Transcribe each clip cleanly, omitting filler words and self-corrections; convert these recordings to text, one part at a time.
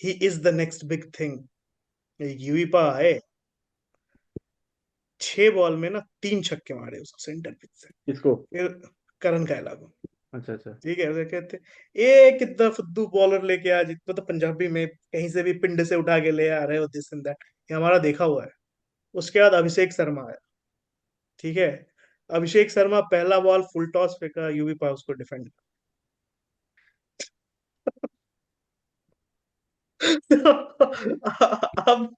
He is the next big thing. यूईपा आए, 6 ball में ना 3 छक्के मारे उसको सेंटर पिच से। किसको? फिर करण कैला को। अच्छा अच्छा। ठीक है, ऐसे कहते ए कितना फुद्दू बॉलर लेके आज, मतलब पंजाबी में कहीं से भी पिंड से उठा के ले आ रहे हो, दिस एंड दैट, ये हमारा देखा हुआ है। उसके बाद अभिषेक शर्मा आया। ठीक है, अभिषेक शर्मा पहला बॉल फुल टॉस फेंका, यूवी पा उसको डिफेंड। अब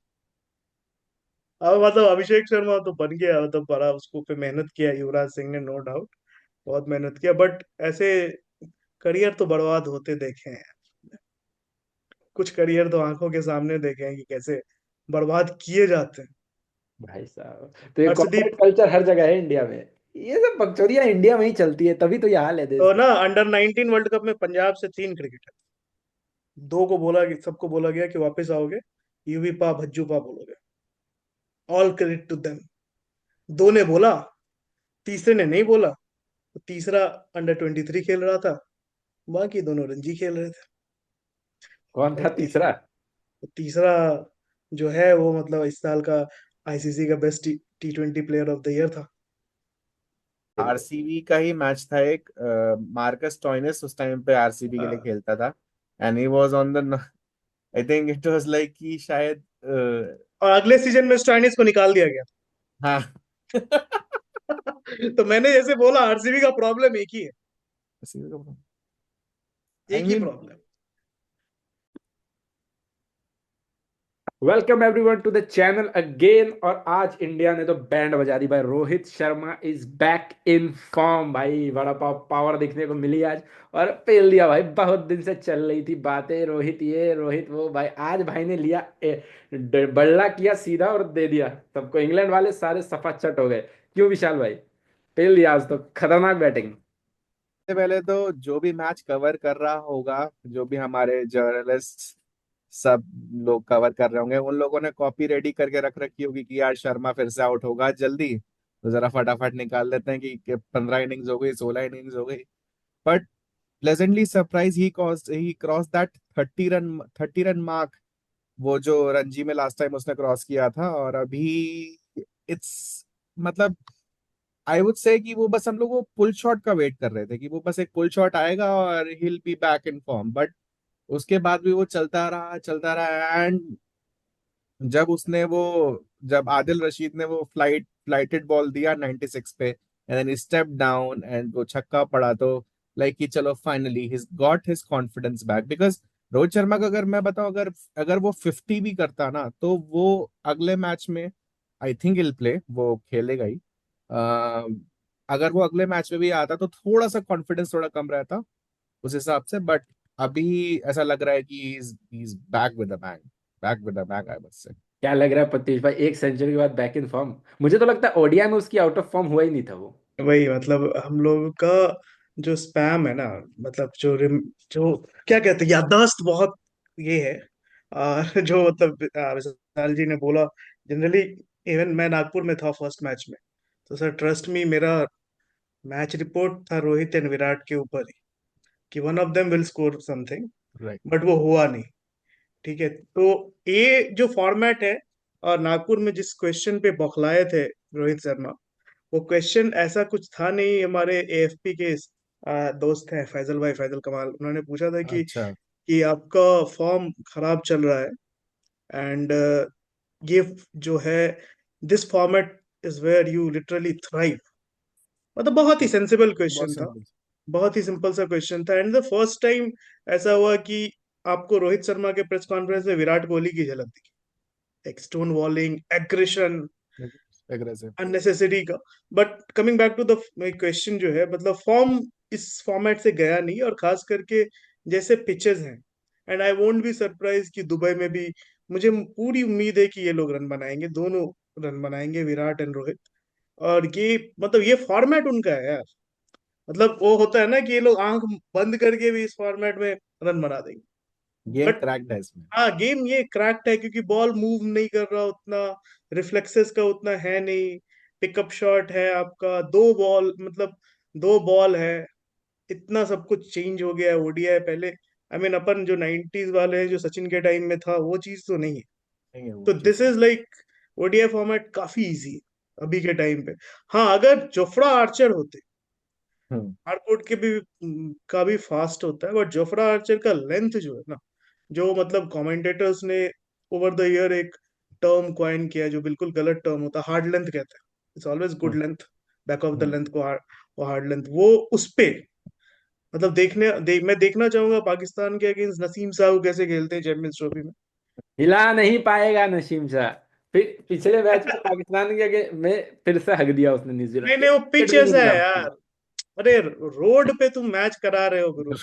अब मतलब अभिषेक शर्मा तो बन गया, मतलब बड़ा उसको पे मेहनत किया युवराज सिंह ने, नो डाउट बहुत मेहनत किया, बट ऐसे करियर तो बर्बाद होते देखे हैं। कुछ करियर तो आंखों के सामने देखे हैं कि कैसे बर्बाद किए जाते हैं। भाई साहब, तो ये अर्शदीप कॉर्पोरेट कल्चर हर जगह है इंडिया में। ये सब बकचोदियां इंडिया में ही चलती है, तभी तो ये हाल है देश तो का। ना अंडर 19 वर्ल्ड कप में पंजाब से 3 क्रिकेटर, दो को बोला, सबको बोला गया कि वापस आओगे, यूवी पा भज्जू पा बोलोगे, ऑल क्रेडिट टू देम। दो ने बोला, तीसरे ने नहीं बोला। तो तीसरा अंडर 23 खेल रहा था, बाकी दोनों रणजी खेल रहे थे। कौन था और तीसरा? तीसरा जो है वो मतलब इस साल का आईसीसी का best T20 player of the year था। आरसीबी का ही मैच था एक, मार्कस टॉयनिस उस टाइम पे आरसीबी के लिए हाँ, खेलता था। And he was on the, I think it was like कि शायद और अगले सीजन में स्टोइनिस को निकाल दिया गया। हाँ। तो मैंने जैसे बोला आरसीबी का प्रॉब्लम एक ही है, आई एक ही mean, problem. Welcome everyone to the channel again. और आज इंडिया ने तो बैंड बजा दी भाई, Rohit Sharma is back in form. भाई बड़ा पावर देखने को मिली आज। और पेल दिया भाई, बहुत दिन से चल रही थी बातें, रोहित ये रोहित वो, भाई आज भाई ने लिया बल्ला किया सीधा और दे दिया सबको। इंग्लैंड वाले सारे सफा चट हो गए। क्यों विशाल भाई? पेल दिया आज तो, खतरनाक बैटिंग। सबसे पहले तो जो भी मैच कवर कर रहा होगा, जो भी हमारे जर्नलिस्ट सब लोग कवर कर रहे होंगे, उन लोगों ने कॉपी रेडी करके रख रखी होगी कि यार शर्मा फिर से आउट होगा जल्दी, तो जरा फटाफट निकाल देते हैं कि 15 इनिंग्स हो गई, 16 इनिंग्स हो गई। But pleasantly surprise, he cross that 30 run mark, वो जो रणजी में लास्ट टाइम उसने क्रॉस किया था। और अभी इट्स मतलब आई वुड से कि वो बस हम लोग वो पुल शॉट का वेट कर रहे थे कि वो बस एक पुल शॉट आएगा और हिल be back in form. But उसके बाद भी वो चलता रहा। एंड जब उसने वो जब आदिल रशीद ने वो फ्लाइटेड बॉल दिया 96 पे, and then step down and वो छक्का पड़ा, तो लाइक कि चलो finally his got his confidence back. Because Rohit Sharma का अगर मैं बताऊं, अगर अगर वो 50 भी करता ना, तो वो अगले मैच में आई थिंक इल प्ले, वो खेलेगा ही। अ, अगर वो अगले मैच में भी आता तो थोड़ा सा कॉन्फिडेंस थोड़ा कम रहता उस हिसाब से। बट अभी ऐसा लग रहा है कि he's back with a bang, back with a bang, I must say। क्या लग रहा है पतीश भाई, एक सेंचुरी के बाद बैक इन फॉर्म? मुझे तो लगता है ओडिया में उसकी आउट ऑफ फॉर्म हुआ ही नहीं था वो। वही मतलब हम लोग का जो स्पैम है ना, मतलब जो क्या कहते हैं, याददाश्त बहुत ये है। जो मतलब विशाल जी ने बोला, जनरली इवन मैं नागपुर में था फर्स्ट मैच में, तो सर ट्रस्ट मी, मेरा मैच रिपोर्ट था रोहित एंड विराट के ऊपर ही, कि one of them will score something, right. But वो हुआ नहीं। ठीक है, तो ये जो फॉर्मेट है, और नागपुर में जिस क्वेश्चन पे बौखलाए थे रोहित शर्मा, वो क्वेश्चन ऐसा कुछ था नहीं। हमारे एएफपी के दोस्त हैं फैजल भाई, फैजल कमाल, उन्होंने पूछा था अच्छा। कि आपका फॉर्म खराब चल रहा है, एंड ये जो है, this format is where you literally thrive. मतलब बहुत ही सेंसिबल बहुत क्वेश्चन था, सिंपल। बहुत ही सिंपल सा क्वेश्चन था। एंड द फर्स्ट टाइम ऐसा हुआ कि आपको रोहित शर्मा के प्रेस कॉन्फ्रेंस में विराट कोहली की झलक दिखी, एक stonewalling aggression, aggressive. Unnecessary का। But coming back to the question जो है, मतलब फॉर्म इस फॉर्मेट से गया नहीं, और खास करके जैसे पिचेस हैं, and I won't be surprise कि दुबई में भी मुझे पूरी उम्मीद है कि ये लोग रन बनाएंगे, दोनों रन बनाएंगे, विराट एंड रोहित। और ये मतलब ये फॉर्मेट उनका है यार, मतलब वो होता है ना कि ये लोग आंख बंद करके भी इस फॉर्मेट में रन बना देंगे। गेम बट क्रैक्ड है इसमें। हाँ, गेम ये क्रैक्ड है क्योंकि बॉल मूव नहीं कर रहा उतना, रिफ्लेक्सेस का उतना है नहीं, पिकअप शॉट है आपका, 2 बॉल मतलब 2 बॉल है, इतना सब कुछ चेंज हो गया है। ओडीआई पहले आई मीन अपन जो 90s वाले हैं, जो सचिन के टाइम में था, वो चीज तो नहीं है। नहीं है वो तो चीज दिस तो। इज लाइक ओडीआई फॉर्मेट काफी इजी है अभी के टाइम पे। हाँ, अगर जोफ्रा आर्चर होते, हम्म। हार्डकोर्ट के भी का भी फास्ट होता है, बट जोफ्रा आर्चर का लेंथ जो है ना, जो मतलब कमेंटेटर्स ने ओवर द ईयर एक टर्म कॉइन किया, जो बिल्कुल गलत टर्म होता है, हार्ड लेंथ कहते हैं। It's always good hmm. Length, back of the hmm. Length को वो हार्ड लेंथ, वो उस पे मतलब मैं देखना चाहूंगा पाकिस्तान के अगेंस्ट नसीम साहब कैसे खेलते हैं चैंपियंस ट्रॉफी में। हिला नहीं पाएगा नसीम शाह। फिर पिछले मैच में पाकिस्तान के में फिर से हक दिया उसने न्यूजीलैंड, नहीं नहीं, एक वो विकेट पिच भी नहीं ऐसा मिला है उसको। यार। अरे रोड पे तुम मैच करा रहे हो गुरु।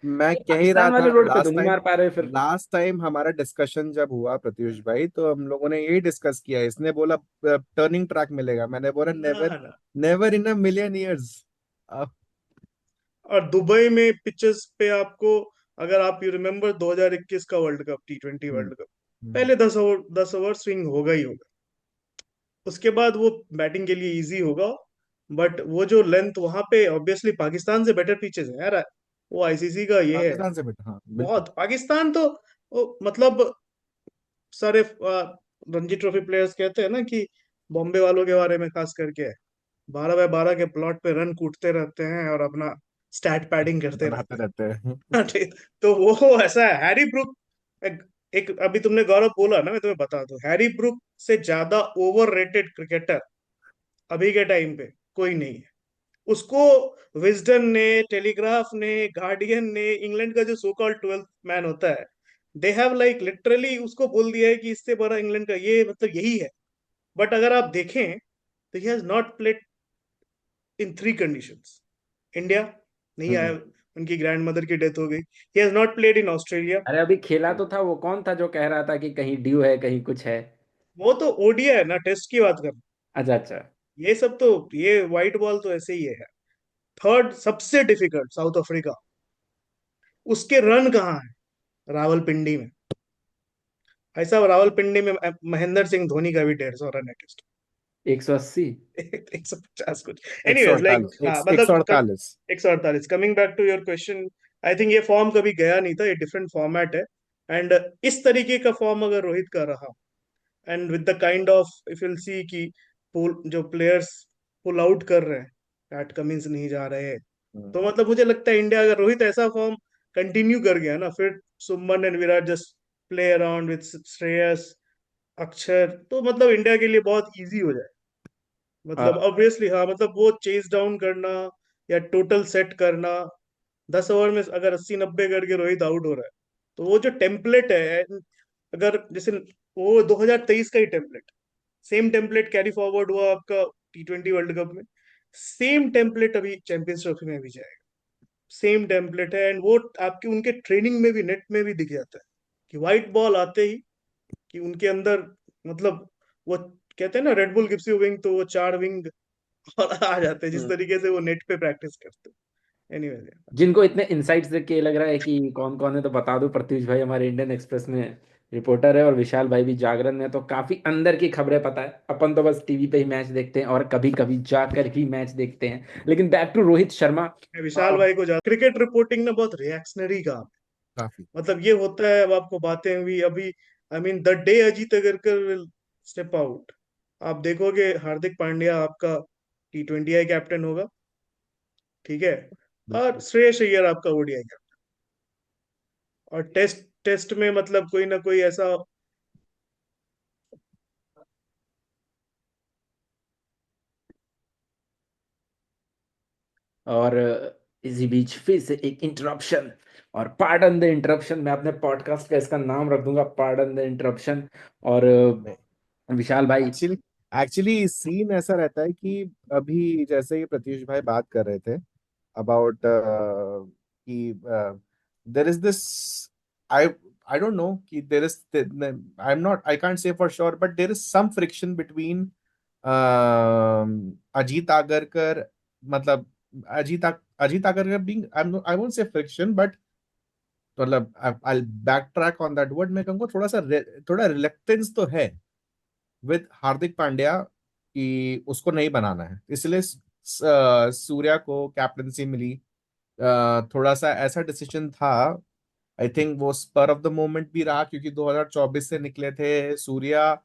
मैं ये कह ही रहा पाकिस्तान था वाले रोड पे तो लास्ट नहीं टाइम। मार पा रहे फिर। लास्ट टाइम हमारा डिस्कशन जब हुआ प्रत्युष भाई, तो हम लोगों ने यही डिस्कस किया। इसने बोला टर्निंग ट्रैक मिलेगा, मैंने बोला ना नेवर, ना। Never in a million years. और दुबई में पिचेस पे आपको, अगर आप यू रिमेम्बर 2021 का world cup, T20 world cup, पहले 10 ओवर स्विंग होगा ही होगा। उसके बाद वो बैटिंग के लिए इजी होगा। बट वो जो लेंथ वहां पे, ऑब्वियसली पाकिस्तान से बेटर पिचेस है यार। वो आईसीसी का ये है। पाकिस्तान से बेटर, हाँ बिल्कुल। बहुत पाकिस्तान तो मतलब सारे रणजी ट्रॉफी प्लेयर्स कहते हैं ना कि बॉम्बे वालों के बारे में खास करके, 12 बाय 12 के प्लॉट पे रन कूटते रहते हैं और अपना स्टैट पैडिंग करते बनाते रहते रहते हैं। हैं। ठीक। तो वो ऐसा है, हैरी ब्रूक एक, अभी तुमने गौरव बोला ना, मैं तुम्हें बता दूं, हैरी ब्रूक से ज्यादा ओवर रेटेड क्रिकेटर अभी के टाइम पे कोई नहीं है। उसको विजडन ने, टेलीग्राफ ने, गार्डियन ने, इंग्लैंड का जो सो कॉल्ड 12th मैन होता है, दे हैव लाइक लिटरली उसको बोल दिया है कि इससे बड़ा इंग्लैंड का ये मतलब यही है। बट अगर आप देखें तो he has not played in 3 conditions. India नहीं आया, हम्म। उनकी ग्रैंड मदर की डेथ हो गई। He has not played in Australia. अरे अभी खेला तो था, वो कौन था जो कह रहा था कि कहीं ड्यू है कहीं कुछ है। वो तो ओडीआई है ना, टेस्ट की बात कर। अच्छा अच्छा। ये सब तो, ये व्हाइट बॉल तो ऐसे ही है। थर्ड सबसे डिफिकल्ट साउथ अफ्रीका, उसके रन कहाँ है? रावलपिंडी में। भाई साहब, रावलपिंडी में महेंद्र सिंह धोनी का भी 150 रन है टेस्ट। 180। 150 कुछ। एक सौ एनीवेज लाइक, अड़तालीस हाँ एक सौ मतलब अड़तालीस 148। Coming back to your question, I think ये फॉर्म कभी गया नहीं था, ये डिफरेंट फॉर्मेट है। एंड इस तरीके का फॉर्म अगर रोहित का रहा, and with the kind of, if you see कि पुल जो प्लेयर्स पुल आउट कर रहे हैं, पैट कमिंस नहीं जा रहे हैं, तो मतलब मुझे लगता है इंडिया, अगर रोहित ऐसा फॉर्म कंटिन्यू कर गया ना, फिर Shubman and Virat just play around with Shreyas, Axar, तो मतलब इंडिया के लिए बहुत इजी हो जाए। मतलब ऑब्वियसली हाँ, मतलब वो चेज डाउन करना या टोटल सेट करना, 10 ओवर में अगर 80-90 करके रोहित आउट हो रहा है, तो वो जो टेम्पलेट है, अगर जैसे वो 2023 का ही template, same template carry forward हुआ आपका T20 वर्ल्ड कप में, सेम टेम्पलेट अभी चैंपियंस ट्रॉफी में भी जाएगा। सेम टेम्पलेट है, एंड वो आपके उनके ट्रेनिंग में भी, नेट में भी दिख जाता है कि व्हाइट बॉल आते ही कि उनके अंदर मतलब वो कहते हैं ना, रेडबुल गिव्स यू विंग, तो वो 4 विंग और आ जाते हैं, जिस तरीके से वो नेट पे प्रैक्टिस करते हैं। एनीवेज, जिनको इतने इनसाइट्स देख के ये लग रहा है कि कौन कौन है, तो बता दो। प्रत्युष भाई हमारे इंडियन एक्सप्रेस में रिपोर्टर है, और विशाल भाई भी जागरण में, तो काफी अंदर की खबरें पता है। अपन तो बस टीवी पे ही मैच देखते हैं और कभी कभी जाकर ही मैच देखते हैं। लेकिन बैक टू रोहित शर्मा। विशाल भाई को जा, क्रिकेट रिपोर्टिंग ना बहुत रिएक्शनरी काम काफी। है। मतलब ये होता है, अब आपको बातें हुई अभी, I mean the day Ajit Agarkar will step out, आप देखोगे हार्दिक पांड्या आपका T20 कैप्टन होगा, ठीक है, और बिल्कुल। श्रेयस अय्यर आपका ओडीआई कैप्टन। और टेस्ट टेस्ट में मतलब कोई ना कोई ऐसा, और इसी बीच फिर से एक इंटरप्शन, और पार्डन द इंटरप्शन, मैं अपने पॉडकास्ट का इसका नाम रख दूंगा, पार्डन द इंटरप्शन। और विशाल भाई। एक्चुअली एक्चुअली सीन ऐसा रहता है कि अभी जैसे ही प्रत्युष भाई बात कर रहे थे अबाउट कि there is this, I I don't know कि there is, I am not, I can't say for sure, but there is some friction between Ajit Agarkar, मतलब Ajit Agarkar being, I won't say friction, but मतलब I backtrack on that word, मैं कहूँगा थोड़ा सा थोड़ा reluctance तो है विद हार्दिक पांड्या कि उसको नहीं बनाना है, इसलिए सूर्या को कैप्टनसी मिली। थोड़ा सा ऐसा डिसीजन था। आई थिंक वो स्पर ऑफ द मोमेंट भी रहा, क्योंकि 2024 से निकले थे Surya.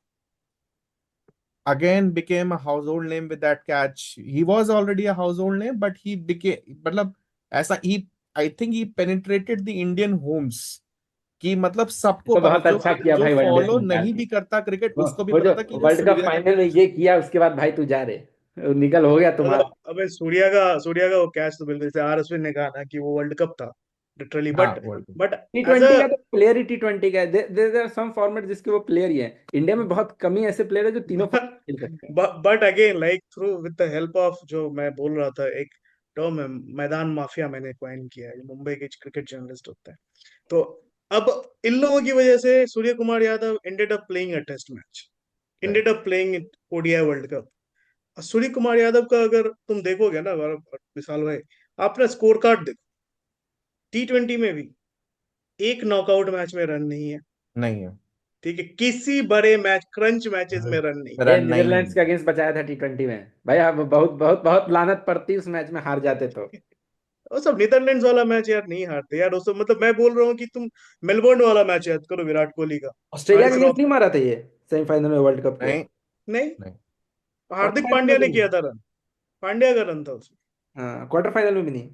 again became a household name with that catch. He was already a household name, but he became, मतलब ऐसा he, I think he penetrated the Indian homes, कि मतलब सबको तो पता, बहुत जो अच्छा किया जो भाई वनडे से फॉलो निकाल नहीं के। भी करता क्रिकेट वो उसको भी वो जो पता था कि जो वर्ल्ड कप सूर्या के। फाइनल में ये किया, उसके बाद भाई तू जा रे, निकल, हो गया तुम्हारा। मतलब अबे सूर्या का वो कैच तो बिल्कुल, जैसे आर अश्विन ने कहा ना कि वो वर्ल्ड कप था लिटरली, हाँ बट वर्ल्ड बट टी एज ट्वेंटी अ का तो प्लेयर ही टी20 का है। देयर आर सम फॉर्मेट जिसके वो प्लेयर ही है। इंडिया में बहुत कम ही ऐसे प्लेयर है जो तीनों फॉर्मेट खेल सकते हैं। But again like through with the help of, जो मैं बोल रहा था, एक टर्म है मैदान माफिया, मैंने क्वाइन किया है, मुंबई के क्रिकेट जर्नलिस्ट होते हैं। तो अब इन लोगों की वजह से Suryakumar Yadav ended up playing a test match, right. Ended up playing ODI world cup. Suryakumar Yadav का अगर तुम देखोगे ना विशाल भाई, आप ना स्कोर कार्ड देखो, T20 में भी एक नॉकआउट मैच में रन नहीं है। नहीं है। ठीक है, किसी बड़े मैच क्रंच मैचेस में रन नहीं। ये रन नहीं नीदरलैंड्स है। के अगेंस्ट बचाया था टी20 में भाई। अब बहुत बहुत बहुत लानत पड़ती उस मैच में, हार जाते तो। वो सब नीदरलैंड्स वाला मैच यार नहीं हारते यार, वो सब मतलब मैं बोल रहा हूँ कि तुम मेलबोर्न वाला मैच याद करो विराट कोहली का, ऑस्ट्रेलिया के हार्दिक अगेंस्ट रॉब नहीं मारा था ये सेमीफाइनल में वर्ल्ड कप को? नहीं। नहीं, नहीं। क्वार्टर हार्दिक फाइनल में पांड्या भी ने नहीं। किया था रन, पांड्या का रन था उसमें। हाँ, क्वार्टर फाइनल में भी नहीं।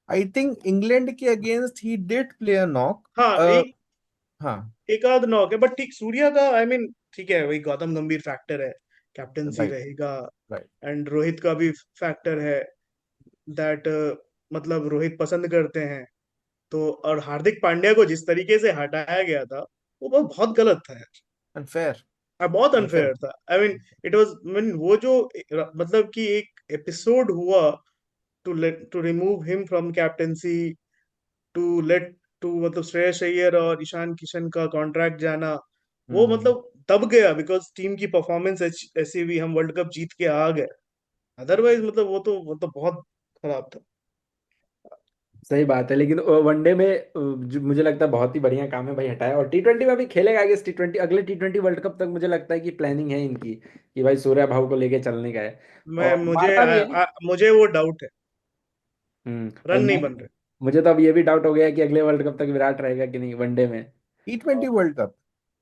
आई थिंक इंग्लैंड के against he did play a knock. हाँ, हाँ। एक आध नॉक है, बट ठीक सूर्या का आई मीन ठीक है, वही गौतम गंभीर फैक्टर है, कैप्टनसी राइट। रहेगा, राइट। एंड रोहित का भी फैक्टर है दैट, मतलब रोहित पसंद करते हैं। तो और हार्दिक पांड्या को जिस तरीके से हटाया गया था, वो बहुत गलत था यार। अनफेयर। बहुत अनफेयर। अनफेयर था, I mean it was, mean वो जो मतलब कि एक एपिसोड हुआ to remove him from captaincy, to let to मतलब श्रेयस अय्यर और ईशान किशन का कॉन्ट्रैक्ट जाना, वो हम्म। मतलब दब गया बिकॉज टीम की परफॉर्मेंस ऐसी हुई, हम वर्ल्ड कप जीत के आ गए। अदरवाइज मतलब वो तो मतलब बहुत खराब था। सही बात है, लेकिन वनडे में मुझे लगता है बहुत ही बढ़िया काम है भाई, हटाया। और टी20 में भी खेलेगा आगे। टी20 अगले टी20 वर्ल्ड कप तक मुझे लगता है कि प्लानिंग है इनकी कि भाई सूर्या भाव को लेके चलने का है। मैं और मुझे मारता भी है। मुझे वो डाउट है, और रन नहीं मैं, बन रहे। मुझे तो अब ये भी डाउट हो गया है कि अगले वर्ल्ड कप तक विराट रहेगा कि नहीं वनडे में। T20 world cup.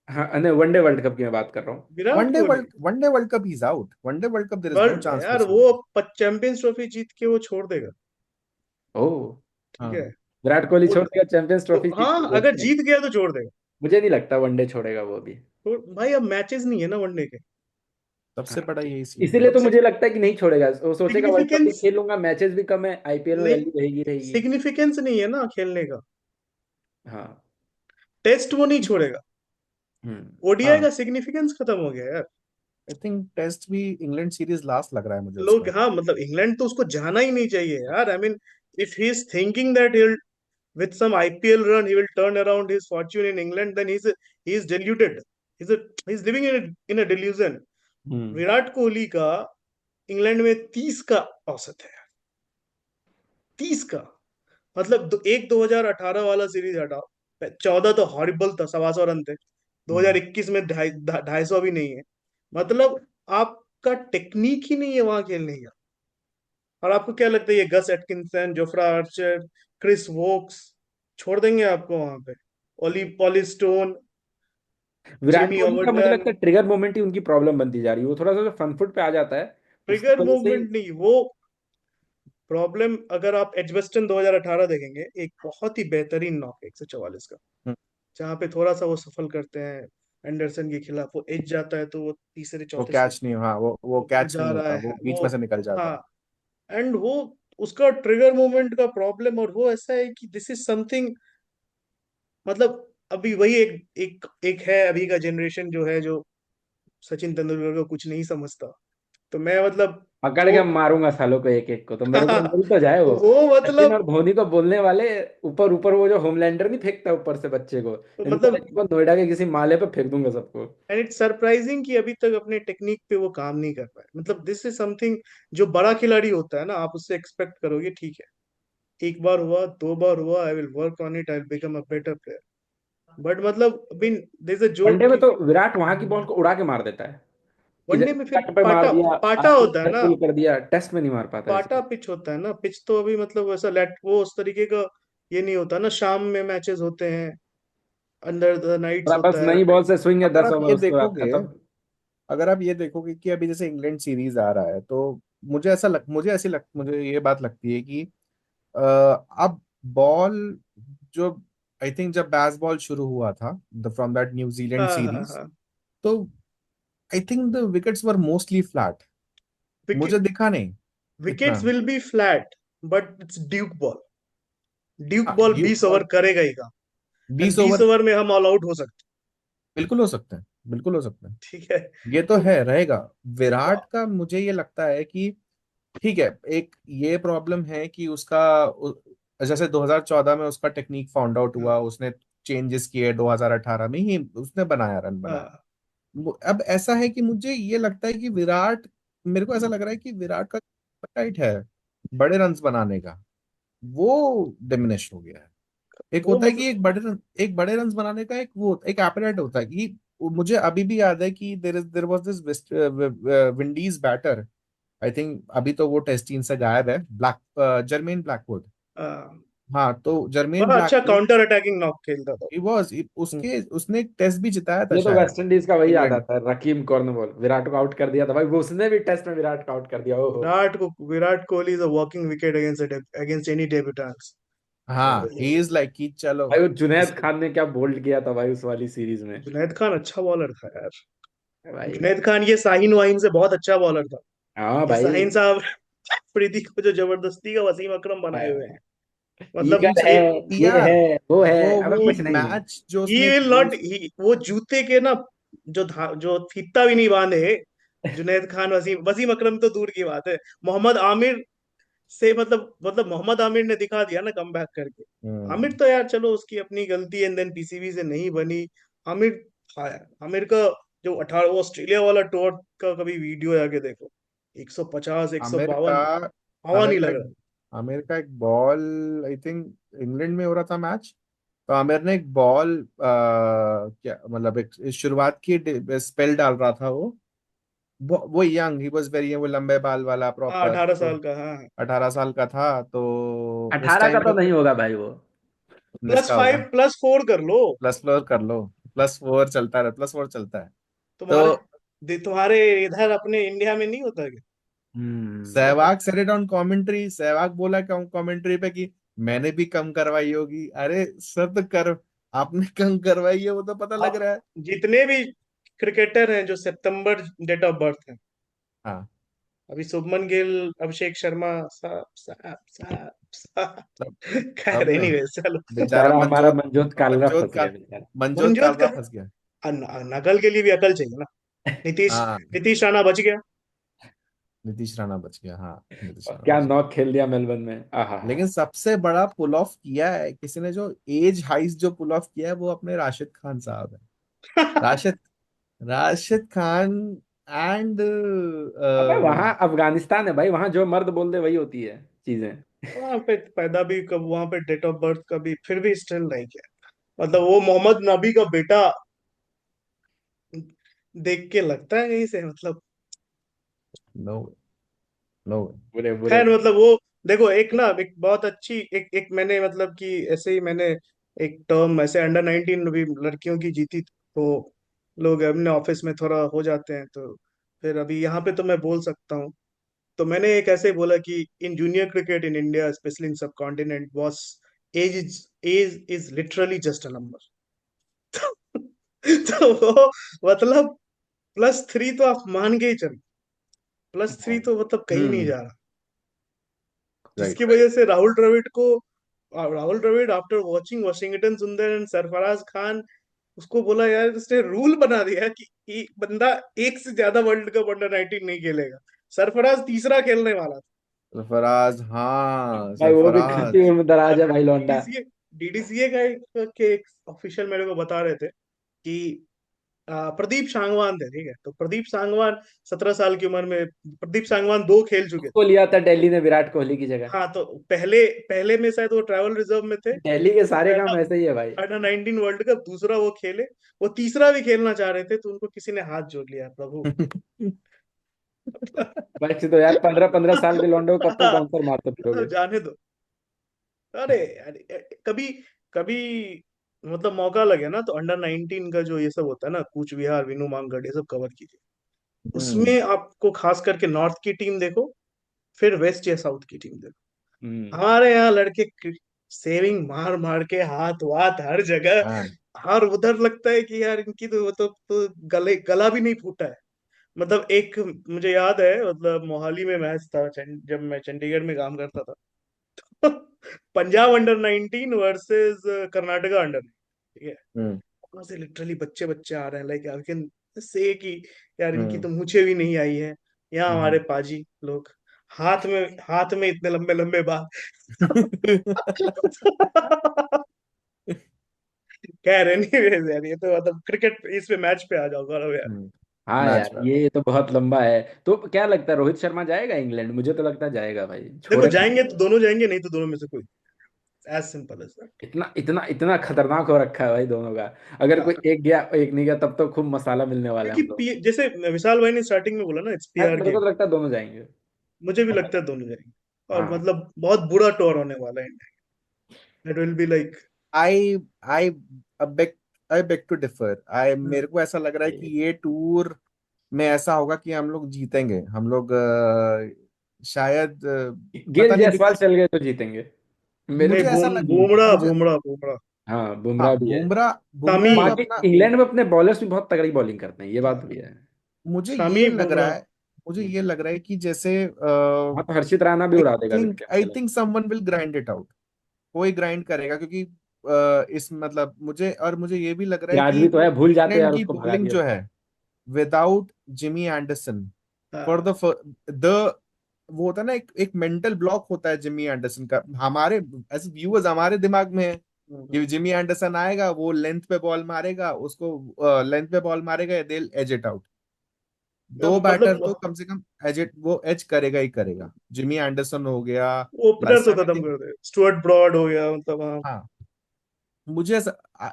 हाँ, नहीं, वनडे वर्ल्ड कप की मैं बात कर रहा हूँ। Virat Kohli one day world cup is out. One day world cup there is no world chance for यार, वो सूर्या। चैंपियंस ट्रॉफी जीत के वो छोड़ देगा। ओह। ठीक है, हाँ। विराट कोहली वो छोड़ देगा चैंपियंस ट्रॉफी जीत हाँ, के अगर बोलते हैं? जीत गया तो छोड़ देगा। मुझे नहीं लगता वनडे छोड़ेगा वो भी। तो भाई अब मैचेस नहीं है ना वनडे के। सबसे हाँ, बड़ा यही सीन है। इसीलिए तो अब मुझे लगता है कि नहीं छोड़ेगा। वो सोचेगा वर्ल्ड कप भी सिग्निफिकेंस खेल लूंगा, मैचेस भी कम है, आईपीएल में नहीं, वैल्यू रहेगी रहेगी। सिग्निफिकेंस नहीं है ना खेलने का। हाँ। टेस्ट वो नहीं छोड़ेगा, हम्म। ओडीआई हाँ। का सिग्निफिकेंस खत्म हो गया यार। आई थिंक टेस्ट भी इंग्लैंड सीरीज लास्ट लग रहा है मुझे लोग उसका। हाँ, मतलब इंग्लैंड तो उसको जाना ही नहीं चाहिए यार, I mean if he is thinking that he with some IPL run he will turn around his fortune in England, then he is deluded. He's living in a delusion. हम्म। विराट कोहली का इंग्लैंड में 30 का औसत है, 30 का। मतलब 2018 वाला सीरीज हटाओ, 14 तो हॉरिबल था, 125 रन थे। हम्म। 2021 में 250 भी नहीं है। मतलब आपका टेक्निक ही नहीं है वहां खेलने का। और आपको क्या लगता है ये Gus Atkinson, Jofra Archer, Chris Woakes छोड़ देंगे आपको वहां पे? ओली पॉली स्टोन, विराट जेमी कोहली का मुझे ओवर्टन। लगता है ट्रिगर मोमेंट ही उनकी प्रॉब्लम बनती जा रही है। वो थोड़ा सा फ्रंट फुट पे आ जाता है, उसकी ट्रिगर वजह से ही। मूवमेंट नहीं, वो प्रॉब्लम अगर आप एजबेस्टन 2018 देखेंगे, एक बहुत ही बेहतरीन नॉक है 144 का, हम्म। जहाँ पे थोड़ा सा वो सफल करते हैं एंडरसन के खिलाफ, वो एज जाता है तो वो तीसरे वो चौथे कैच स्लिप नहीं, हाँ वो वो कैच जा नहीं रहा होता, है वो बीच वो। में से निकल जाता हाँ, है। एंड वो उसका ट्रिगर मूवमेंट का प्रॉब्लम, और वो ऐसा है कि दिस इज समथिंग, मतलब अभी वही एक है अभी का जनरेशन जो है, जो सचिन तेंदुलकर को कुछ नहीं समझता। तो मैं मतलब पकड़ जो के मारूंगा सालों को एक एक को, तो मेरे को मिल तो जाए वो। वो सचिन मतलब और धोनी को बोलने वाले ऊपर ऊपर, वो जो होमलैंडर नहीं फेंकता ऊपर से बच्चे को, इनको मतलब इनको नोएडा के किसी माले पे फेंक दूंगा सबको। एंड इट्स सरप्राइजिंग कि अभी तक अपने टेक्निक पे वो काम नहीं कर पाए। मतलब दिस इज समथिंग, जो बड़ा खिलाड़ी होता है ना, आप उससे एक्सपेक्ट करोगे ठीक है, एक बार हुआ, दो बार हुआ, I will work on it, I will become a better player. But मतलब I mean there is a one day joke में कि तो विराट वहां की बॉल को उड़ा के मार देता है। इधर वनडे में फिर कट पे मार पाटा, दिया, पाटा आगे होता है इधर ना, पुल कर दिया, टेस्ट में नहीं मार पाता पाटा ऐसे। पिच होता है ना, पिच तो अभी मतलब वैसा लेट वो उस तरीके का ये नहीं होता ना, शाम में मैचेस होते हैं, अंडर द नाइट्स थोड़ा बस होता है। नई बॉल से स्विंग है, अगर 10 आप ओवर ये उसके बाद देखोगे खत्म। अगर आप ये देखोगे कि अभी जैसे इंग्लैंड सीरीज आ रहा है, तो मुझे ये बात लगती है कि अब बॉल जो आई थिंक जब बैस बॉल शुरू हुआ था फ्रॉम दैट न्यूजीलैंड हाँ हाँ सीरीज, हाँ। तो I think the wickets were mostly flat. मुझे विकेट दिखा नहीं इतना। Wickets will be flat, but it's Duke ball. Duke ball Duke 20 over ball करेगा ही काम। एंड 20 बीस ओवर ओवर में हम ऑल आउट हो सकते बिल्कुल हो सकते हैं, बिल्कुल हो सकते हैं। हैं, ठीक है। ये तो तो है रहेगा। वा- विराट का मुझे ये लगता है कि ठीक है, एक ये प्रॉब्लम है कि जैसे 2014 में उसका टेक्निक फाउंड आउट हुआ, उसने चेंजेस किए, 2018 में ही उसने बनाया, रन बनाया। हाँ, अब ऐसा है कि मुझे ये लगता है कि मेरे को ऐसा लग रहा है कि विराट का टाइट है बड़े रन्स बनाने का, वो डिमिनिश हो गया है। एक वो होता है मतलब कि एक बड़े रन्स बनाने का एक एपरेट होता है कि मुझे अभी भी याद है कि there was this Windies batter, I think अभी तो वो टेस्ट टीम से गायब है, जर्मेन ब्लैकवुड। हाँ, हाँ, तो जर्मेन बड़ा अच्छा ब्लैकवुड, काउंटर अटैकिंग नॉक खेलता था। He was hmm. उसके उसने एक टेस्ट भी जिताया था ये तो शायद, वेस्ट इंडीज का वही याद इंग्लैंड। आता है, रकीम कॉर्नवॉल विराट को आउट कर दिया था भाई, वो उसने भी टेस्ट में विराट को आउट कर दिया, ओहो। Virat Kohli is a walking wicket against any debutantes. हाँ, ही इज लाइक कि चलो भाई वो जुनैद इसको। खान ने क्या बोल्ड किया था भाई उस वाली सीरीज में। जुनैद खान अच्छा बॉलर था यार। भाई भाई। जुनैद खान ये साहिन वाहिन से बहुत अच्छा बॉलर था। हाँ ये भाई। साहिन साहब अफरीदी को जो जबरदस्ती का वसीम अकरम बनाए हुए हैं, मतलब ईगल है, एक ये यार, है, वो है, वो अब कुछ नहीं। मैच जो ही उसने विल नॉट, वो जूते के ना, जो फीता भी नहीं बांधे जुनैद खान, वसीम वसीम अकरम तो दूर की बात है, मोहम्मद आमिर से मतलब मोहम्मद आमिर ने दिखा दिया ना कम बैक करके। आमिर हम्म, तो यार चलो उसकी अपनी गलती, एंड देन पीसीबी से नहीं बनी। आमिर था यार, आमिर का जो 18 वो ऑस्ट्रेलिया वाला टूर का कभी वीडियो जाके देखो, 150 आमिर का 152 हवा आमिर नहीं का लग एक रहा। आमिर का एक बॉल, आई थिंक इंग्लैंड में हो रहा था मैच, तो आमिर ने एक बॉल क्या मतलब एक शुरुआत की स्पेल डाल रहा था वो यंग, ही वाज वेरी, वो लंबे बाल वाला हाँ, प्रॉपर, 18 साल तो का, हाँ। 18 साल का था, तो उस 18 का टाइम तो पे नहीं होगा भाई वो। प्लस निस्का फाइव होगा। प्लस फोर कर लो। +4 कर लो, +4 चलता है। तुम्हारे तो तुम्हारे इधर अपने इंडिया में नहीं होता क्या? हम्म। मतलब Sehwag said it on commentary, Sehwag बोला कमेंट्री पे कि मैंने भी कम करवाई होगी। अरे सर, तो कर आपने कम करवाई है वो तो पता लग आप रहा है। जितने भी क्रिकेटर हैं जो सितंबर डेट ऑफ बर्थ है, हाँ, अभी शुभमन गिल, अभिषेक शर्मा, साहब साहब साहब साहब, सब खैर सबने, एनीवे चलो। बेचारा बेचारा हमारा मनजोत मनजोत कालरा मनजोत फंस का गया बेचारा। मनजोत मनजोत का कालरा फंस गया। नकल के लिए भी अकल चाहिए ना। नीतीश हाँ, नीतीश राणा बच गया। नीतीश राणा बच गया, हाँ, नीतीश और राणा क्या बच गया। नॉक खेल दिया मेलबर्न में, आहा। लेकिन सबसे बड़ा पुल ऑफ किया है किसी ने, जो एज हाइस्ट जो पुल ऑफ किया है, वो अपने राशिद खान साहब है। राशिद राशिद खान एंड अबे वहां अफगानिस्तान है भाई, वहां जो मर्द बोल दे वही होती है चीजें। वहां पे पैदा भी कब, वहां पे डेट ऑफ बर्थ का भी फिर भी स्टिल नहीं किया। मतलब वो मोहम्मद नबी का बेटा देख के लगता है कहीं से, मतलब नो, नो। बुरे बुरे। खैर मतलब वो देखो, एक ना एक बहुत अच्छी एक एक मैंने मतलब कि ऐसे ही मैंने एक टर्म ऐसे अंडर 19 भी लड़कियों की जीती, तो लोग अपने ऑफिस में थोड़ा हो जाते हैं, तो फिर अभी यहाँ पे तो मैं बोल सकता हूँ। तो मैंने एक ऐसे बोला कि in junior cricket in India, especially in subcontinent, boss, age is literally just a number. तो वो मतलब +3 तो आप मान के ही चलो, +3 तो मतलब कहीं नहीं हम्म। जा रहा। राइट, जिसकी वजह से Rahul Dravid after watching Washington Sundar and Sarfaraz Khan, उसको बोला यार, उसने रूल बना दिया कि एक बंदा एक से ज्यादा वर्ल्ड कप अंडर 19 नहीं खेलेगा। सरफराज तीसरा खेलने वाला था। सरफराज, हाँ भाई वो भी खट्टी सरफराज। उम्र दराज और है भाई लौंडा। डीडीसीए डीडीसीए का एक ऑफिशियल मेरे को बता रहे थे कि प्रदीप सांगवान थे, ठीक है, तो प्रदीप सांगवान 17 साल की उम्र में, प्रदीप सांगवान दो खेल चुके थे। उसको लिया था दिल्ली ने विराट कोहली की जगह। हाँ, तो पहले पहले में शायद वो ट्रैवल रिजर्व में थे। दिल्ली के सारे काम अंडर ऐसे ही है भाई। अंडर 19 वर्ल्ड कप दूसरा वो खेले, वो तीसरा भी खेलना चाह रहे थे, तो उनको किसी ने हाथ जोड़ लिया, प्रभु। बस तो यार 15-15 साल के लौंडे को कब तक बाउंसर मारते मतलब फिरोगे। जाने दो। अरे अरे, कभी कभी मतलब मौका लगे ना, तो अंडर 19 का जो ये सब होता है ना, कूच विहार, विनू मांगड़, ये सब कवर कीजिए। हम्म। उसमें आपको खास करके नॉर्थ की टीम देखो, फिर वेस्ट या साउथ की टीम देखो। हम्म। हमारे यहाँ लड़के सेविंग मार मार के हाथ वाथ हर जगह, हाँ। और उधर लगता है कि यार इनकी तो गला भी नहीं फूटा है। मतलब एक मुझे याद है, मतलब मोहाली में मैच था, जब मैं चंडीगढ़ में काम करता था। Punjab under 19 versus Karnataka under, ठीक है। हम्म। वहां से लिटरली बच्चे बच्चे आ रहे हैं, लाइक आई कैन से कि यार इनकी हम्म। तो मूछें भी नहीं आई है। यहाँ हमारे हम्म। पाजी लोग हाथ में इतने लंबे लंबे बाल। कह रहे नहीं रहे यार, ये तो मतलब क्रिकेट इस पे मैच पे आ जाओ गौरव यार। हम्म। हाँ मैच यार में। ये तो बहुत लंबा है। तो क्या लगता है रोहित शर्मा जाएगा इंग्लैंड? मुझे तो लगता है जाएगा भाई, देखो, छोड़े। जाएंगे तो दोनों जाएंगे, नहीं तो दोनों में से कोई, एज सिंपल एज दैट। इतना इतना इतना खतरनाक हो रखा है भाई दोनों का। अगर कोई एक गया एक नहीं गया तब तो खूब मसाला मिलने वाला है क्योंकि हम लोग। जैसे विशाल भाई ने स्टार्टिंग में बोला ना, इट्स पीआर मेरे को गेम। तो लगता है दोनों जाएंगे। मुझे भी लगता है दोनों जाएंगे। और हाँ। मतलब बहुत बुरा टूर होने वाला है India. It will be like, I I beg I beg to differ. I मेरे को ऐसा लग रहा है कि ये टूर में ऐसा होगा कि हम लोग जीतेंगे, हम लोग शायद गेल पता नहीं जायसवाल बिकॉज चल गए तो जीतेंगे मेरे। नहीं, मुझे ऐसा लग बुमराह मुझे बुमराह बुमराह। हाँ हाँ, बुमराह भी है। बुमराह बुमराह शामी तो बाकी अपना। इंग्लैंड में अपने बॉलर्स भी बहुत तगड़ी बॉलिंग करते हैं, ये बात भी है। मुझे शामी ये लग रहा बुमराह। है मुझे ये लग रहा है कि जैसे हाँ तो हर्षित राणा भी आई उड़ा देगा थिंक विकेट आई चले। Think someone will grind it out. कोई ग्राइंड करेगा क्योंकि इस मतलब मुझे ये भी लग रहा है आज कि भी तो है, भूल जाते हैं इंग्लैंड यार, की उसको भगा बॉलिंग दिया जो था। है विदाउट जिमी एंडरसन फॉर हाँ, द वो होता है ना, एक मेंटल ब्लॉक होता है जिमी एंडरसन का हमारे एज व्यूअर्स, हमारे दिमाग में है कि जिमी एंडरसन आएगा, वो लेंथ पे बॉल मारेगा, उसको लेंथ पे बॉल मारेगा, दे एज इट आउट। दो बैटर तो मतलब कम से कम एज इट वो एज करेगा ही करेगा। जिमी एंडरसन हो गया। ओपनर लास्ट तो टाइम आई खत्म थिंक। कर दे, स्टुअर्ट ब्रॉड हो गया, मतलब हाँ। हाँ, मुझे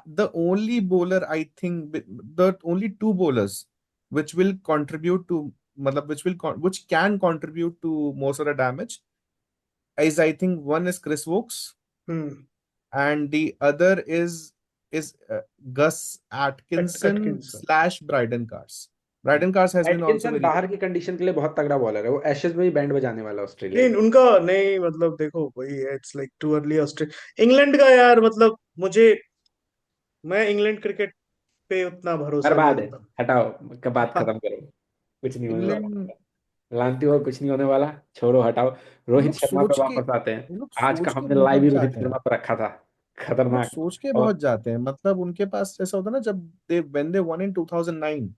the only bowler I think the only two bowlers which will contribute to मतलब which can contribute to most of the damage is I think one is Chris Wokes hmm. and the other is Gus Atkinson Atkinson. slash Bryden Cars. Bryden Cars has been also Atkinson very good. बाहर की condition के लिए बहुत तगड़ा bowler है, वो Ashes में भी बैंड बजाने वाला है ऑस्ट्रेलिया नहीं, के। उनका नहीं, मतलब देखो वही है, it's like too early Australia England का यार, मतलब मुझे, मैं इंग्लैंड क्रिकेट पे उतना भरोसा नहीं बर्बाद है, होता। हटाओ का बात हाँ, खत्म करो। कुछ नहीं होने इंग्लैंड। वाला। लानती हो, कुछ नहीं होने वाला। छोड़ो हटाओ। वो रोहित लोग शर्मा पे सोच के वापस आते हैं। वो लोग आज का सोच के हमने लाइव ही बहुत रोहित जाते हैं। शर्मा पे रखा था। वो लोग खतरनाक। सोच के और बहुत जाते हैं, मतलब उनके पास ऐसा होता है ना, जब दे व्हेन दे वन इन 2009,